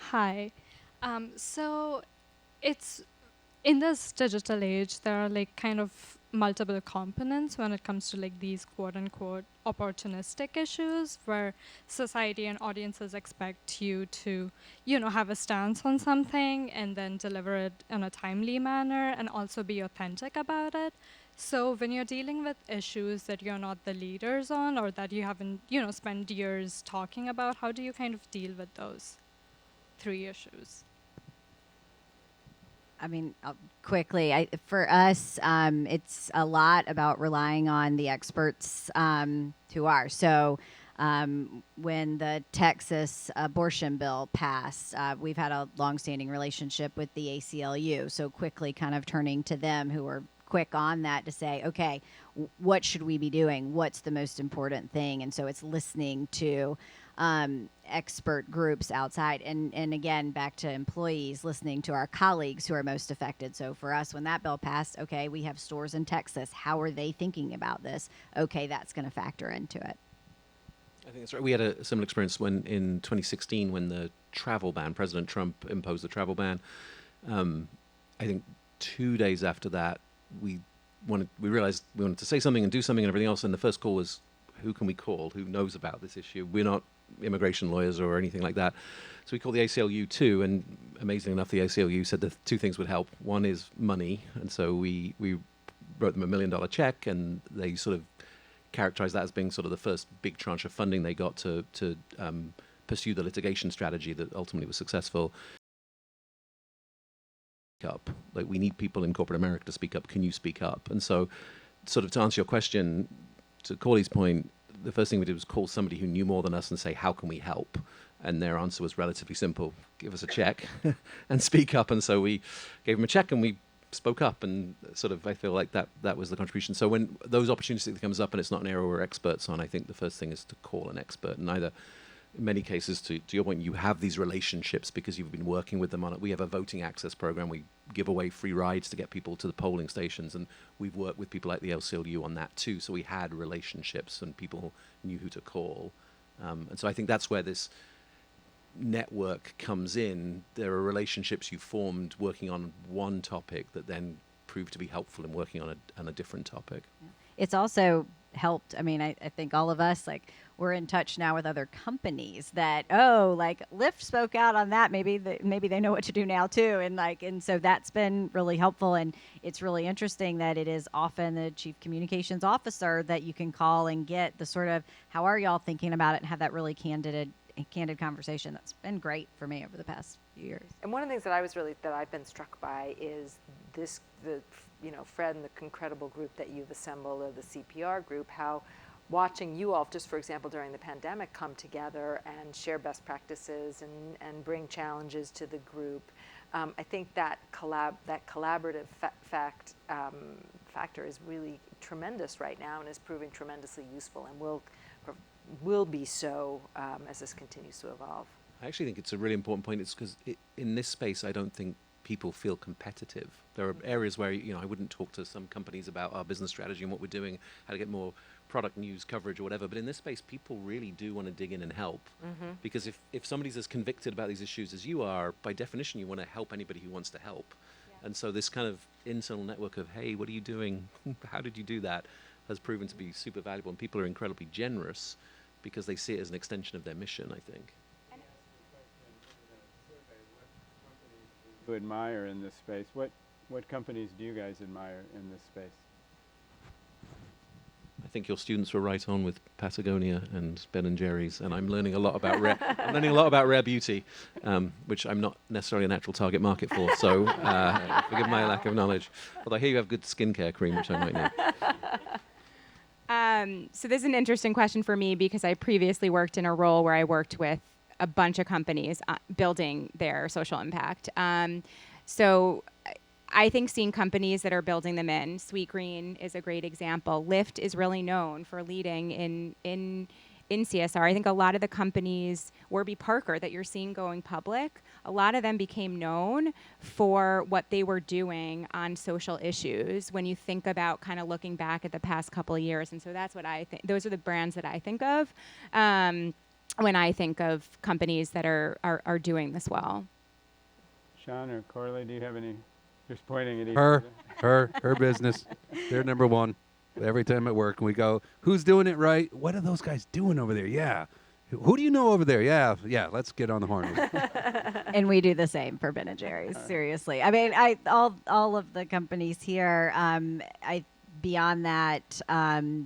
Hi. So it's in this digital age, there are like kind of multiple components when it comes to like these quote unquote opportunistic issues where society and audiences expect you to, have a stance on something and then deliver it in a timely manner and also be authentic about it. So when you're dealing with issues that you're not the leaders on or that you haven't, spent years talking about, how do you kind of deal with those 3 issues? I mean, quickly, for us, it's a lot about relying on the experts who are. So when the Texas abortion bill passed, we've had a longstanding relationship with the ACLU. So quickly kind of turning to them who are quick on that to say, okay, what should we be doing? What's the most important thing? And so it's listening to expert groups outside. And again, back to employees, listening to our colleagues who are most affected. So for us, when that bill passed, okay, we have stores in Texas. How are they thinking about this? Okay, that's going to factor into it. I think that's right. We had a similar experience when in 2016 when the travel ban, President Trump imposed the travel ban. I think 2 days after that, we realized we wanted to say something and do something and everything else. And the first call was, who can we call? Who knows about this issue? We're not immigration lawyers or anything like that. So we called the ACLU too, and amazingly enough, the ACLU said that 2 things would help. One is money, and so we wrote them $1 million check, and they sort of characterized that as being sort of the first big tranche of funding they got to pursue the litigation strategy that ultimately was successful. Up, like we need people in corporate America to speak up. Can you speak up? And so, sort of to answer your question, to Corley's point, the first thing we did was call somebody who knew more than us and say, how can we help? And their answer was relatively simple: give us a check and speak up. And so we gave them a check and we spoke up, and sort of I feel like that was the contribution. So when those opportunities comes up and it's not an area we're experts on, I think the first thing is to call an expert. And either, in many cases, to your point, you have these relationships because you've been working with them on it. We have a voting access program. We give away free rides to get people to the polling stations, and we've worked with people like the ACLU on that too. So we had relationships and people knew who to call. And so I think that's where this network comes in. There are relationships you formed working on one topic that then prove to be helpful in working on a different topic. Yeah. It's also helped. I mean, I think all of us, like, we're in touch now with other companies that, like Lyft spoke out on that. Maybe they know what to do now too. And so that's been really helpful. And it's really interesting that it is often the chief communications officer that you can call and get the sort of, how are y'all thinking about it, and have that really candid conversation. That's been great for me over the past few years. And one of the things that I've been struck by is Fred and the incredible group that you've assembled, or the CPR group, how watching you all, just for example, during the pandemic, come together and share best practices and bring challenges to the group. I think that collaborative factor is really tremendous right now and is proving tremendously useful, and will be so as this continues to evolve. I actually think it's a really important point. It's because in this space, I don't think people feel competitive. There are areas where I wouldn't talk to some companies about our business strategy and what we're doing, how to get more product news coverage or whatever. But in this space, people really do want to dig in and help. Mm-hmm. Because if somebody's as convicted about these issues as you are, by definition, you want to help anybody who wants to help. Yeah. And so this kind of internal network of, hey, what are you doing? How did you do that? Has proven to be super valuable. And people are incredibly generous because they see it as an extension of their mission, I think. You admire in this space? What companies do you guys admire in this space? I think your students were right on with Patagonia and Ben and Jerry's, and I'm learning a lot about rare beauty, which I'm not necessarily a natural target market for. So forgive my lack of knowledge. Although I hear you have good skincare cream, which I might need. So this is an interesting question for me because I previously worked in a role where I worked with a bunch of companies building their social impact. So I think seeing companies that are building them in, Sweet Green is a great example. Lyft is really known for leading in CSR. I think a lot of the companies, Warby Parker, that you're seeing going public, a lot of them became known for what they were doing on social issues when you think about kind of looking back at the past couple of years. And so that's what I think, those are the brands that I think of when I think of companies that are doing this well. Sean or Corley, do you have any? Just pointing at each Her business. They're number one. Every time at work, we go, who's doing it right? What are those guys doing over there? Yeah. Who do you know over there? Yeah. Let's get on the horn. And we do the same for Ben and Jerry's. Seriously, I mean, all of the companies here. Beyond that,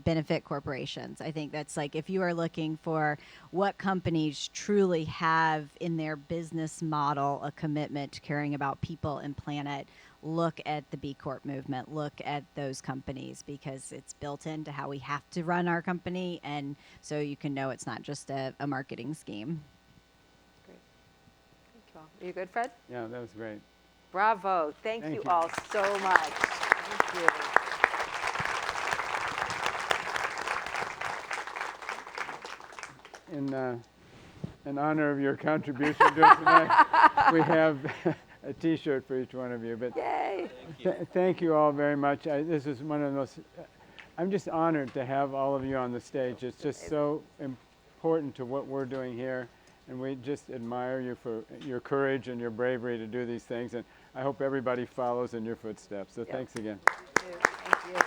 benefit corporations. I think that's like if you are looking for what companies truly have in their business model a commitment to caring about people and planet, look at the B Corp movement, look at those companies because it's built into how we have to run our company, and so you can know it's not just a marketing scheme. Great. Thank you all. Are you good, Fred? Yeah, that was great. Bravo. Thank you all so much. Thank you. In honor of your contribution to it tonight, we have a T-shirt for each one of you. But yay! Thank you all very much. This is one of those. I'm just honored to have all of you on the stage. It's just so important to what we're doing here, and we just admire you for your courage and your bravery to do these things. And I hope everybody follows in your footsteps. So thanks again. Thank you. Thank you.